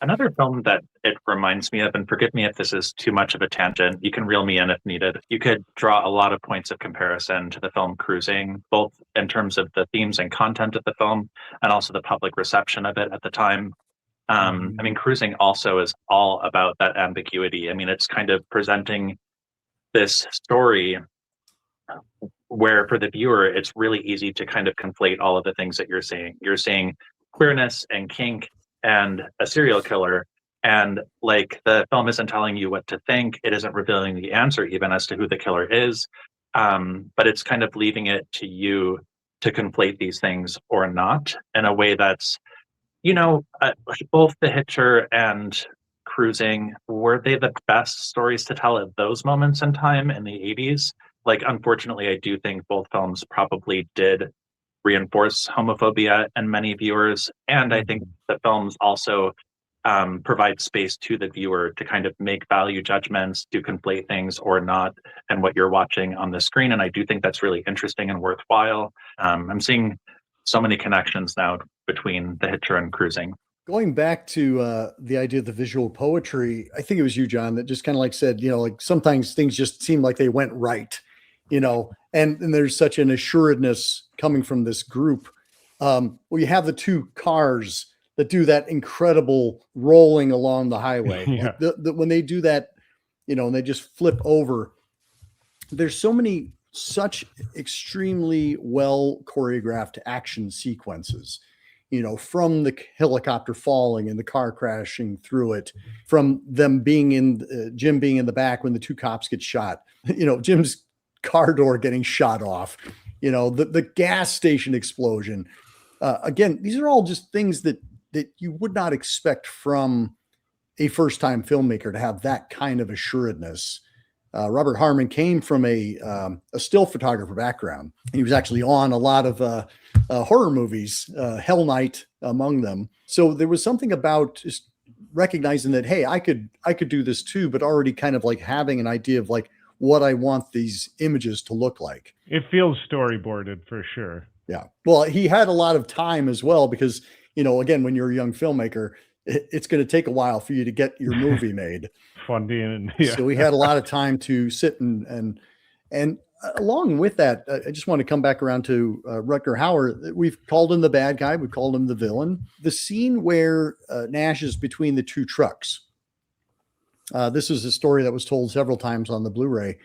Another film that it reminds me of, and forgive me if this is too much of a tangent, you can reel me in if needed. You could draw a lot of points of comparison to the film Cruising, both in terms of the themes and content of the film, and also the public reception of it at the time. I mean, Cruising also is all about that ambiguity. I mean, it's kind of presenting this story where for the viewer, it's really easy to kind of conflate all of the things that you're seeing. You're seeing queerness and kink and a serial killer, and like the film isn't telling you what to think. It isn't revealing the answer even as to who the killer is, but it's kind of leaving it to you to conflate these things or not in a way that's, both The Hitcher and Cruising, were they the best stories to tell at those moments in time in the 80s? Like, unfortunately, I do think both films probably did reinforce homophobia in many viewers. And I think the films also provide space to the viewer to kind of make value judgments, to conflate things or not, and what you're watching on the screen. And I do think that's really interesting and worthwhile. I'm seeing so many connections now between The Hitcher and Cruising. Going back to the idea of the visual poetry, I think it was you, John, that just kind of like said, you know, like sometimes things just seem like they went right, you know, and there's such an assuredness coming from this group. Well, you have the two cars that do that incredible rolling along the highway. Yeah. Like when they do that, you know, and they just flip over, there's such extremely well choreographed action sequences, you know, from the helicopter falling and the car crashing through it, from them being in Jim being in the back when the two cops get shot, you know, Jim's car door getting shot off, you know, the gas station explosion. Again, these are all just things that you would not expect from a first-time filmmaker to have that kind of assuredness. Robert Harmon came from a still photographer background. He was actually on a lot of horror movies, Hell Night among them. So there was something about just recognizing that, hey, I could do this too, but already kind of like having an idea of like what I want these images to look like. It feels storyboarded for sure. Yeah. Well, he had a lot of time as well because, you know, again, when you're a young filmmaker, it's going to take a while for you to get your movie made. Funding and yeah. So we had a lot of time to sit and along with that, I just want to come back around to Rutger Hauer. We've called him the bad guy. We've called him the villain. The scene where Nash is between the two trucks. This is a story that was told several times on the Blu-ray,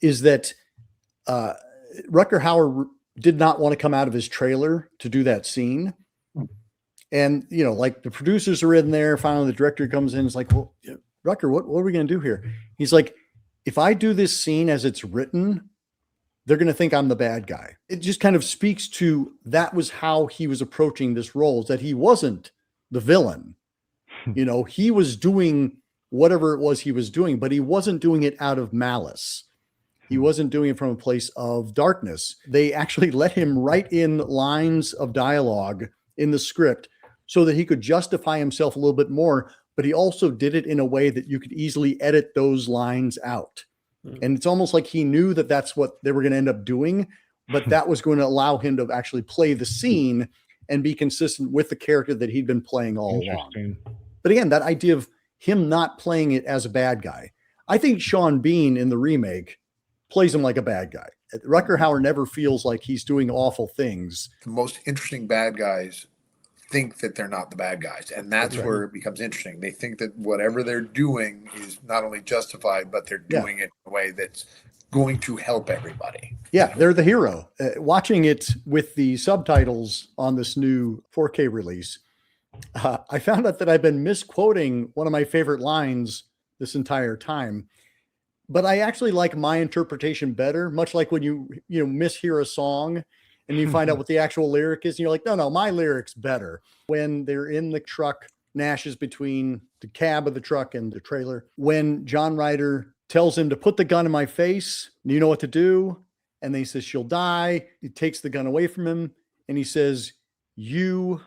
is that Rutger Hauer did not want to come out of his trailer to do that scene. And, you know, like the producers are in there. Finally, the director comes in. It's like, well, Rutger, what are we going to do here? He's like, if I do this scene as it's written, they're going to think I'm the bad guy. It just kind of speaks to that was how he was approaching this role, is that he wasn't the villain. You know, he was doing whatever it was he was doing, but he wasn't doing it out of malice. He wasn't doing it from a place of darkness. They actually let him write in lines of dialogue in the script so that he could justify himself a little bit more, but he also did it in a way that you could easily edit those lines out. And it's almost like he knew that that's what they were going to end up doing, but that was going to allow him to actually play the scene and be consistent with the character that he'd been playing all along. But again, that idea of him not playing it as a bad guy. I think Sean Bean in the remake plays him like a bad guy. Rutger Hauer never feels like he's doing awful things. The most interesting bad guys think that they're not the bad guys, and that's where it becomes interesting. They think that whatever they're doing is not only justified, but they're doing it in a way that's going to help everybody. Yeah, they're the hero. Watching it with the subtitles on this new 4K release, I found out that I've been misquoting one of my favorite lines this entire time. But I actually like my interpretation better, much like when you mishear a song and you find out what the actual lyric is, and you're like, no, my lyric's better. When they're in the truck, Nash is between the cab of the truck and the trailer. When John Ryder tells him to put the gun in my face, you know what to do? And then he says, she'll die. He takes the gun away from him and he says, you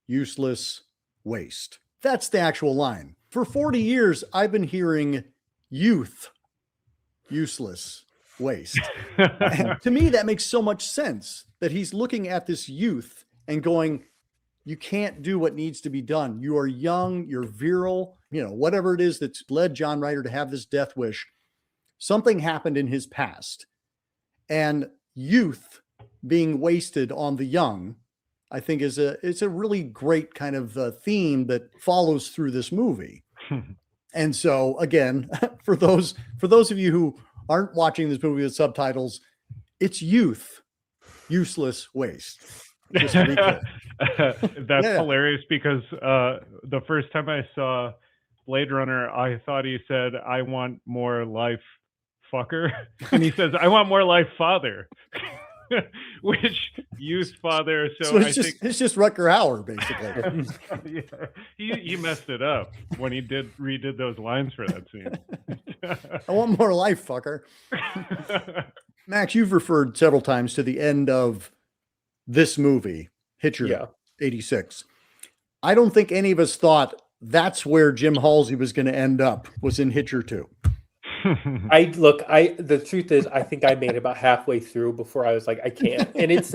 useless waste. That's the actual line. For 40 years, I've been hearing youth, useless waste. And to me, that makes so much sense that he's looking at this youth and going, you can't do what needs to be done. You are young, you're virile, whatever it is that's led John Ryder to have this death wish. Something happened in his past, and youth being wasted on the young, I think is a really great kind of theme that follows through this movie. And so again, for those of you who aren't watching this movie with subtitles, it's youth, useless waste. Just to be clear. That's hilarious because the first time I saw Blade Runner, I thought he said, I want more life, fucker. And he says, I want more life, father. Which youth father. So it's just Rutger Hauer, basically. Yeah. He messed it up when he redid those lines for that scene. I want more life, fucker. Max, you've referred several times to the end of this movie, Hitcher 86. I don't think any of us thought that's where Jim Halsey was going to end up, was in Hitcher II. The truth is, I think I made it about halfway through before I was like, I can't. And it's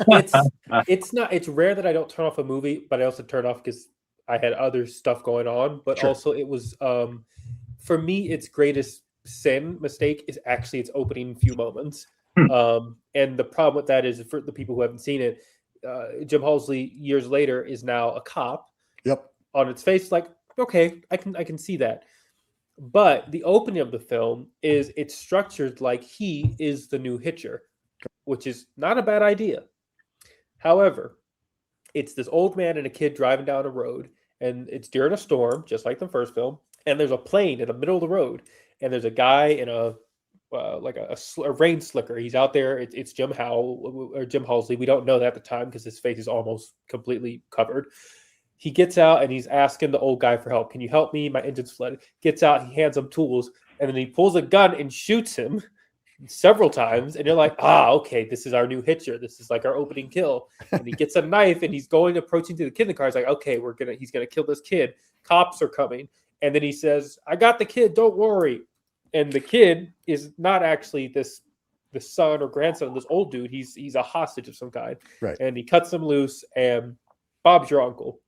rare that I don't turn off a movie, but I also turn off because I had other stuff going on. But Sure. also it was, for me, its greatest mistake is actually its opening few moments. And the problem with that is, for the people who haven't seen it, Jim Halsey years later is now a cop. Yep. On its face, like, okay, I can see that. But the opening of the film is it's structured like he is the new Hitcher, which is not a bad idea. However, it's this old man and a kid driving down a road, and it's during a storm, just like the first film. And there's a plane in the middle of the road, and there's a guy in a rain slicker. He's out there. It's Jim Howell or Jim Halsey. We don't know that at the time because his face is almost completely covered. He gets out and he's asking the old guy for help. Can you help me? My engine's flooded. Gets out, he hands him tools, and then he pulls a gun and shoots him several times. And you're like, okay, this is our new Hitcher. This is like our opening kill. And he gets a knife and he's approaching to the kid in the car. He's like, okay, he's gonna kill this kid. Cops are coming. And then he says, I got the kid, don't worry. And the kid is not actually the son or grandson of this old dude. He's a hostage of some kind. Right. And he cuts him loose, and Bob's your uncle.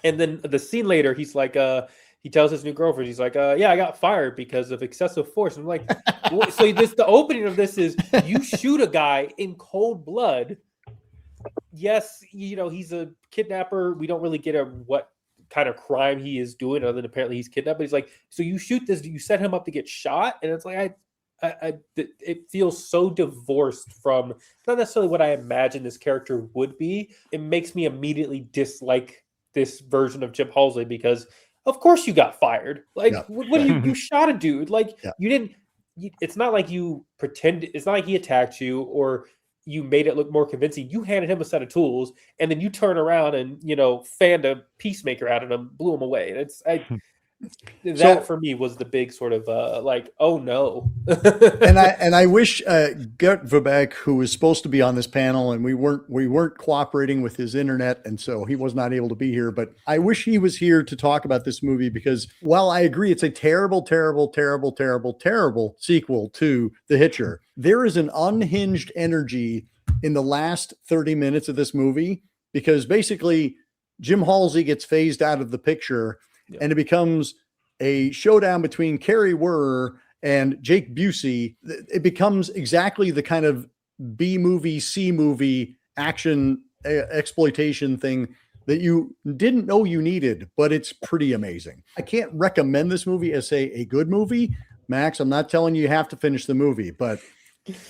And then the scene later, he's like, he tells his new girlfriend, he's like, yeah, I got fired because of excessive force. And I'm like, so the opening of this is you shoot a guy in cold blood. Yes, he's a kidnapper. We don't really get what kind of crime he is doing, other than apparently he's kidnapped. But he's like, so you shoot this, you set him up to get shot, and it's like it feels so divorced from not necessarily what I imagine this character would be. It makes me immediately dislike this version of Jim Halsey because, of course, you got fired. Like, what do you shot a dude? Like, you didn't. It's not like you pretend. It's not like he attacked you or you made it look more convincing. You handed him a set of tools, and then you turn around and fanned a peacemaker out of him, blew him away. That for me was the big sort of like, oh no. and I wish Gert Verbeek, who was supposed to be on this panel, and we weren't cooperating with his internet, and so he was not able to be here. But I wish he was here to talk about this movie, because while I agree it's a terrible, terrible, terrible, terrible, terrible sequel to The Hitcher, there is an unhinged energy in the last 30 minutes of this movie, because basically Jim Halsey gets phased out of the picture. Yeah. And it becomes a showdown between Kerry Werner and Jake Busey. It becomes exactly the kind of B movie, C movie action exploitation thing that you didn't know you needed, but it's pretty amazing. I can't recommend this movie as a good movie. Max, I'm not telling you have to finish the movie, but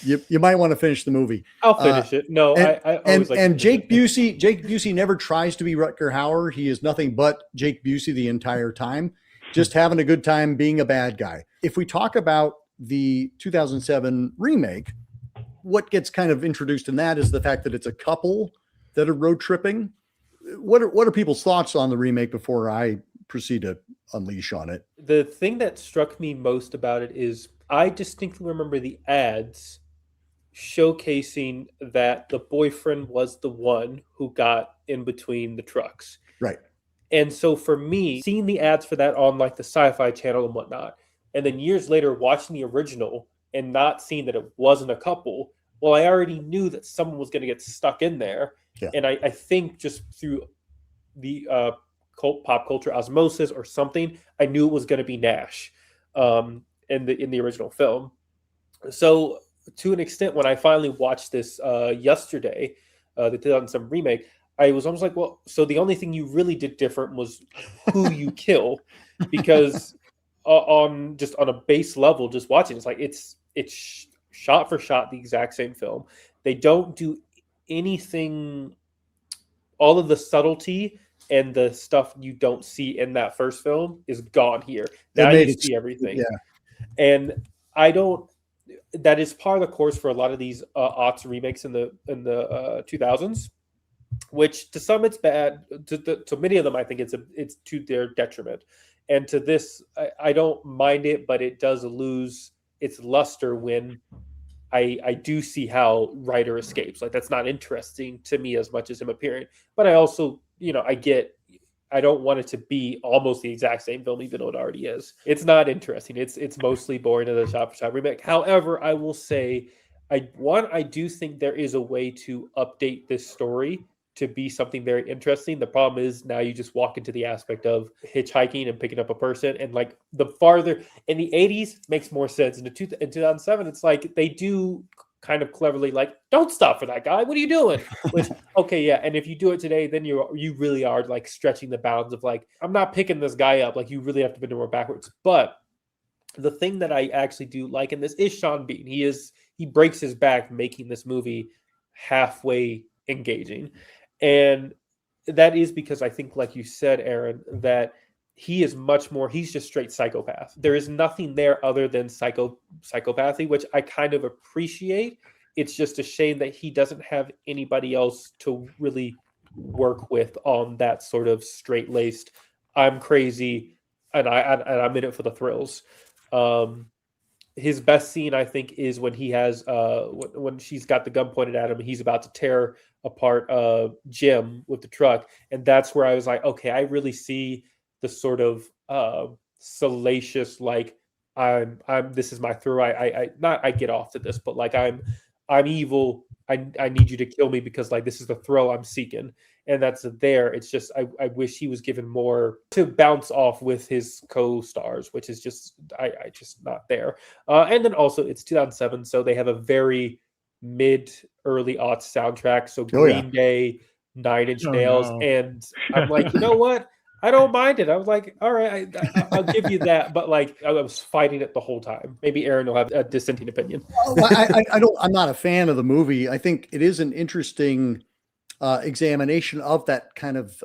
you might want to finish the movie. I'll finish it. No, I always like and Jake Busey never tries to be Rutger Hauer. He is nothing but Jake Busey the entire time, just having a good time being a bad guy. If we talk about the 2007 remake, what gets kind of introduced in that is the fact that it's a couple that are road tripping. What are people's thoughts on the remake before I proceed to unleash on it? The thing that struck me most about it is I distinctly remember the ads showcasing that the boyfriend was the one who got in between the trucks. Right. And so for me, seeing the ads for that on like the Sci-Fi Channel and whatnot, and then years later watching the original and not seeing that it wasn't a couple, well, I already knew that someone was going to get stuck in there. Yeah. And I think just through the pop culture osmosis or something, I knew it was going to be Nash. In the original film. So to an extent, when I finally watched this yesterday, the 2007 remake, I was almost like, well, so the only thing you really did different was who you kill, because on a base level, just watching, it's like it's shot for shot the exact same film. They don't do anything, all of the subtlety and the stuff you don't see in that first film is gone here. Now you see everything. Yeah. And that is par of the course for a lot of these aughts remakes in the 2000s, which to some it's bad. To many of them, I think it's to their detriment. And to this, I don't mind it, but it does lose its luster when I do see how Ryder escapes. Like, that's not interesting to me as much as him appearing. But I also, I I don't want it to be almost the exact same film, even though it already is. It's not interesting. It's mostly boring to the shop for shop remake. However, I will say, I do think there is a way to update this story to be something very interesting. The problem is now you just walk into the aspect of hitchhiking and picking up a person, and like the farther in the 80s makes more sense. In 2007, it's like they do kind of cleverly like, don't stop for that guy. What are you doing? Which, okay, yeah. And if you do it today, then you really are like stretching the bounds of like, I'm not picking this guy up. Like you really have to bend more backwards. But the thing that I actually do like in this is Sean Bean. He breaks his back making this movie halfway engaging. And that is because I think, like you said, Aaron, that he is much more, he's just straight psychopath. There is nothing there other than psychopathy, which I kind of appreciate. It's just a shame that he doesn't have anybody else to really work with on that sort of straight-laced, I'm crazy and I'm in it for the thrills. His best scene, I think, is when he has when she's got the gun pointed at him and he's about to tear apart Jim with the truck, and that's where I was like, okay, I really see the sort of salacious, like I'm this is my thrill. I get off to this, but like I'm evil. I need you to kill me because like this is the thrill I'm seeking, and that's there. It's just I wish he was given more to bounce off with his co-stars, which is just I just not there. And then also it's 2007, so they have a very early aughts soundtrack. So Green Day, Nine Inch Nails, and I'm like, you know what? I don't mind it. I was like, all right, I'll give you that. But like, I was fighting it the whole time. Maybe Aaron will have a dissenting opinion. I'm not a fan of the movie. I think it is an interesting examination of that kind of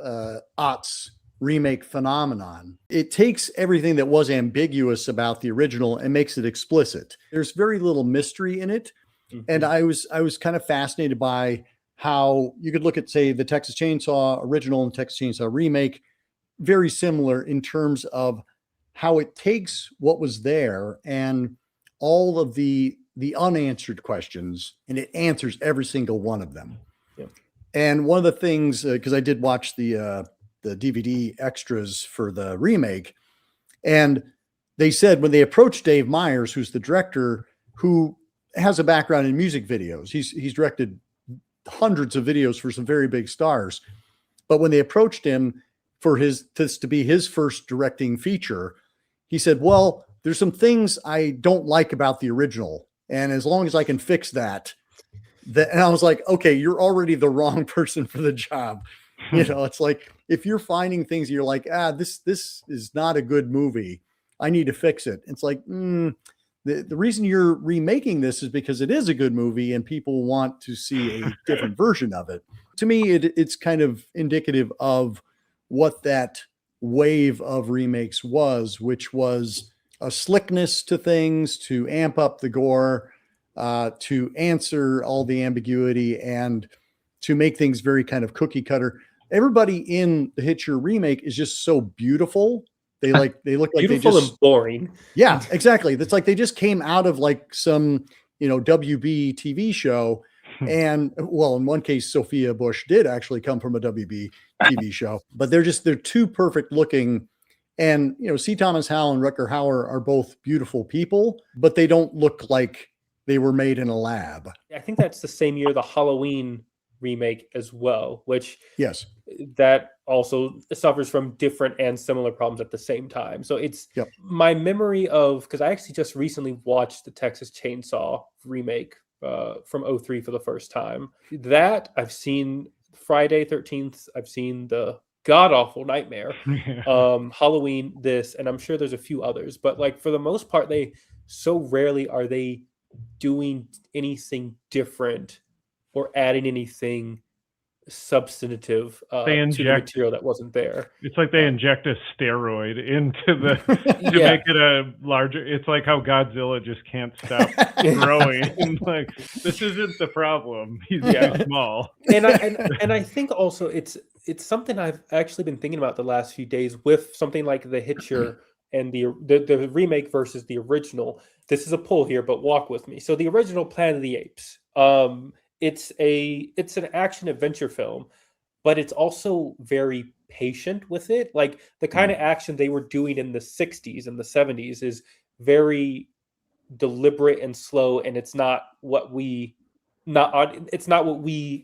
aughts remake phenomenon. It takes everything that was ambiguous about the original and makes it explicit. There's very little mystery in it. Mm-hmm. And I was kind of fascinated by how you could look at, say, the Texas Chainsaw original and Texas Chainsaw remake, very similar in terms of how it takes what was there and all of the unanswered questions, and it answers every single one of them. Yeah. And one of the things, because I did watch the DVD extras for the remake, and they said when they approached Dave Meyers, who's the director, who has a background in music videos, he's directed hundreds of videos for some very big stars, but when they approached him for this to be his first directing feature, he said, well, there's some things I don't like about the original, and as long as I can fix that, and I was like, okay, you're already the wrong person for the job. You know, it's like, if you're finding things you're like, this is not a good movie, I need to fix it. It's like, the reason you're remaking this is because it is a good movie and people want to see a different version of it. To me, it's kind of indicative of what that wave of remakes was, which was a slickness to things, to amp up the gore, to answer all the ambiguity, and to make things very kind of cookie cutter. Everybody in the Hitcher remake is just so beautiful. They look like beautiful they just and boring. Yeah, exactly. That's like they just came out of like some, WB TV show. And well, in one case, Sophia Bush did actually come from a WB TV show, but they're too perfect looking. And, C. Thomas Howell and Rutger Hauer are both beautiful people, but they don't look like they were made in a lab. I think that's the same year, the Halloween remake as well, which yes, that also suffers from different and similar problems at the same time. So it's my memory of, because I actually just recently watched the Texas Chainsaw remake from 2003 for the first time. That I've seen Friday 13th. I've seen the god awful Nightmare, Halloween, this, and I'm sure there's a few others. But like for the most part, they so rarely are they doing anything different or adding anything substantive to the material that wasn't there. It's like they inject a steroid into the to make it a larger. It's like how Godzilla just can't stop growing. Like, this isn't the problem. He's too small. And I think also it's something I've actually been thinking about the last few days with something like the Hitcher and the remake versus the original. This is a pull here, but walk with me. So the original Planet of the Apes. It's an action adventure film, but it's also very patient with it. Like the kind of action they were doing in the 60s and the 70s is very deliberate and slow, and it's not what we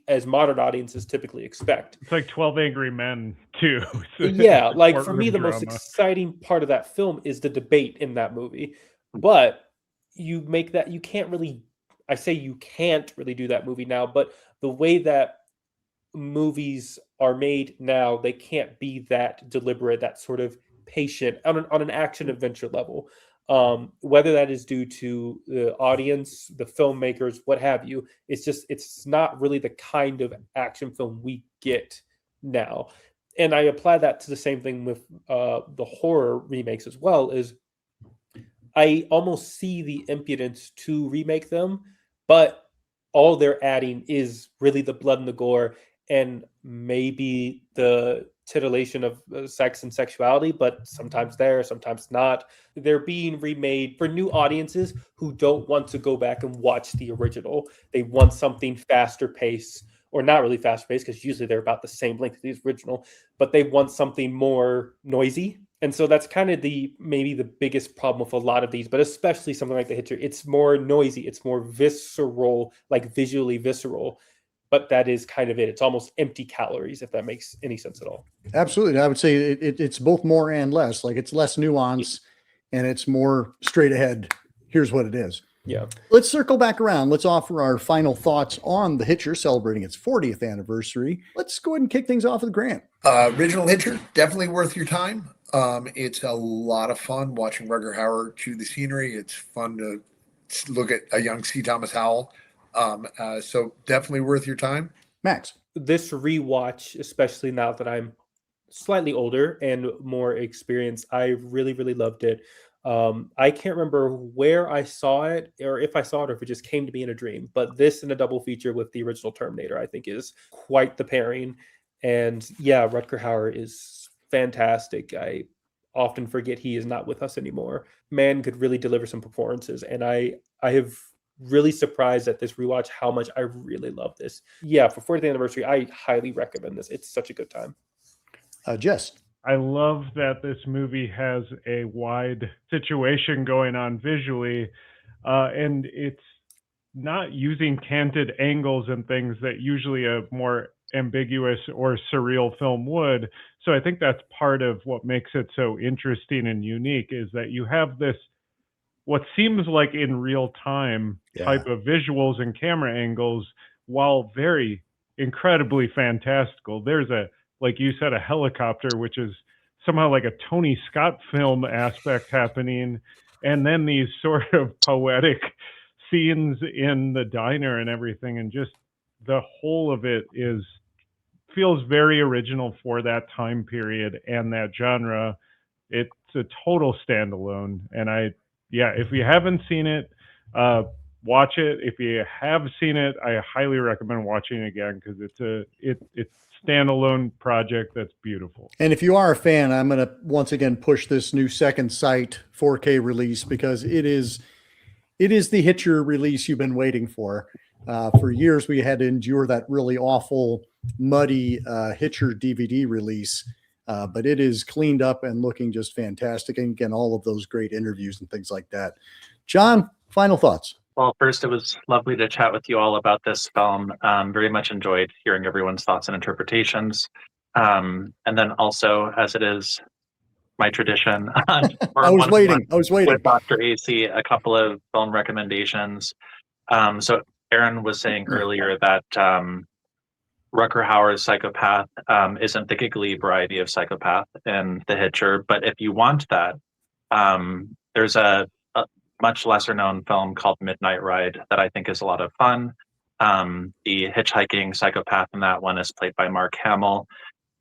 as modern audiences typically expect. It's like 12 Angry Men too. Yeah, like for me, Courtroom the most drama. exciting part of that film is the debate in that movie. But you can't really do that movie now, but the way that movies are made now, they can't be that deliberate, that sort of patient on an action adventure level. Whether that is due to the audience, the filmmakers, what have you, it's not really the kind of action film we get now. And I apply that to the same thing with the horror remakes as well. Is I almost see the impudence to remake them, but all they're adding is really the blood and the gore and maybe the titillation of sex and sexuality, but sometimes there, sometimes not. They're being remade for new audiences who don't want to go back and watch the original. They want something faster paced, or not really fast paced, because usually they're about the same length as the original, but they want something more noisy. And so that's kind of maybe the biggest problem with a lot of these, but especially something like The Hitcher. It's more noisy, it's more visceral, like visually visceral. But that is kind of it. It's almost empty calories, if that makes any sense at all. Absolutely. I would say it's both more and less. Like it's less nuance and it's more straight ahead. Here's what it is. Yeah. Let's circle back around. Let's offer our final thoughts on The Hitcher celebrating its 40th anniversary. Let's go ahead and kick things off with Grant. Original Hitcher, definitely worth your time. It's a lot of fun watching Rutger Hauer chew the scenery. It's fun to look at a young C. Thomas Howell. So definitely worth your time. Max. This rewatch, especially now that I'm slightly older and more experienced, I really, really loved it. I can't remember where I saw it or if I saw it or if it just came to me in a dream, but this in a double feature with the original Terminator, I think is quite the pairing. And yeah, Rutger Hauer is fantastic. I often forget he is not with us anymore. Man could really deliver some performances. And I have really surprised at this rewatch how much I really love this. Yeah, for 40th anniversary, I highly recommend this. It's such a good time. Jess. I love that this movie has a wide situation going on visually, and it's not using canted angles and things that usually a more ambiguous or surreal film would. So I think that's part of what makes it so interesting and unique, is that you have this what seems like in real time type of visuals and camera angles, while very incredibly fantastical. There's like you said, a helicopter, which is somehow like a Tony Scott film aspect happening. And then these sort of poetic scenes in the diner and everything. And just the whole of it feels very original for that time period and that genre. It's a total standalone. And if you haven't seen it, watch it. If you have seen it, I highly recommend watching it again, because it's standalone project that's beautiful. And if you are a fan, I'm going to once again push this new Second Sight 4K release, because it is the Hitcher release you've been waiting for. For years, we had to endure that really awful, muddy Hitcher DVD release. But it is cleaned up and looking just fantastic. And again, all of those great interviews and things like that. John, final thoughts. Well, first, it was lovely to chat with you all about this film. Very much enjoyed hearing everyone's thoughts and interpretations. And then also, as it is my tradition, I was waiting with Dr. AC, a couple of film recommendations. So Aaron was saying earlier that Rutger Hauer's Psychopath isn't the giggly variety of psychopath in The Hitcher, but if you want that, there's a much lesser known film called Midnight Ride that I think is a lot of fun. The hitchhiking psychopath in that one is played by Mark Hamill,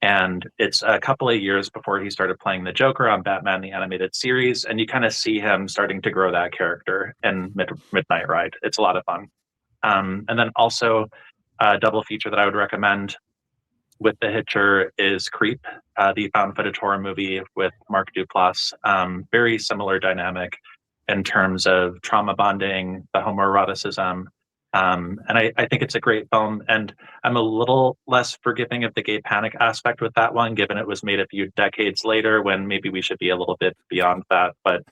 and it's a couple of years before he started playing the Joker on Batman the Animated Series, and you kind of see him starting to grow that character in Midnight Ride. It's a lot of fun. And then also a double feature that I would recommend with The Hitcher is Creep, the found footage horror movie with Mark Duplass. Very similar dynamic in terms of trauma bonding, the homoeroticism, And I think it's a great film. And I'm a little less forgiving of the gay panic aspect with that one, given it was made a few decades later when maybe we should be a little bit beyond that. But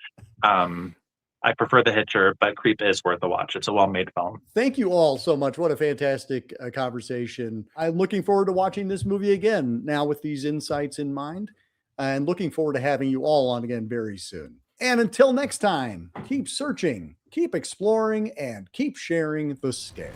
I prefer The Hitcher, but Creep is worth a watch. It's a well-made film. Thank you all so much. What a fantastic conversation. I'm looking forward to watching this movie again now with these insights in mind, and looking forward to having you all on again very soon. And until next time, keep searching, keep exploring, and keep sharing the scare.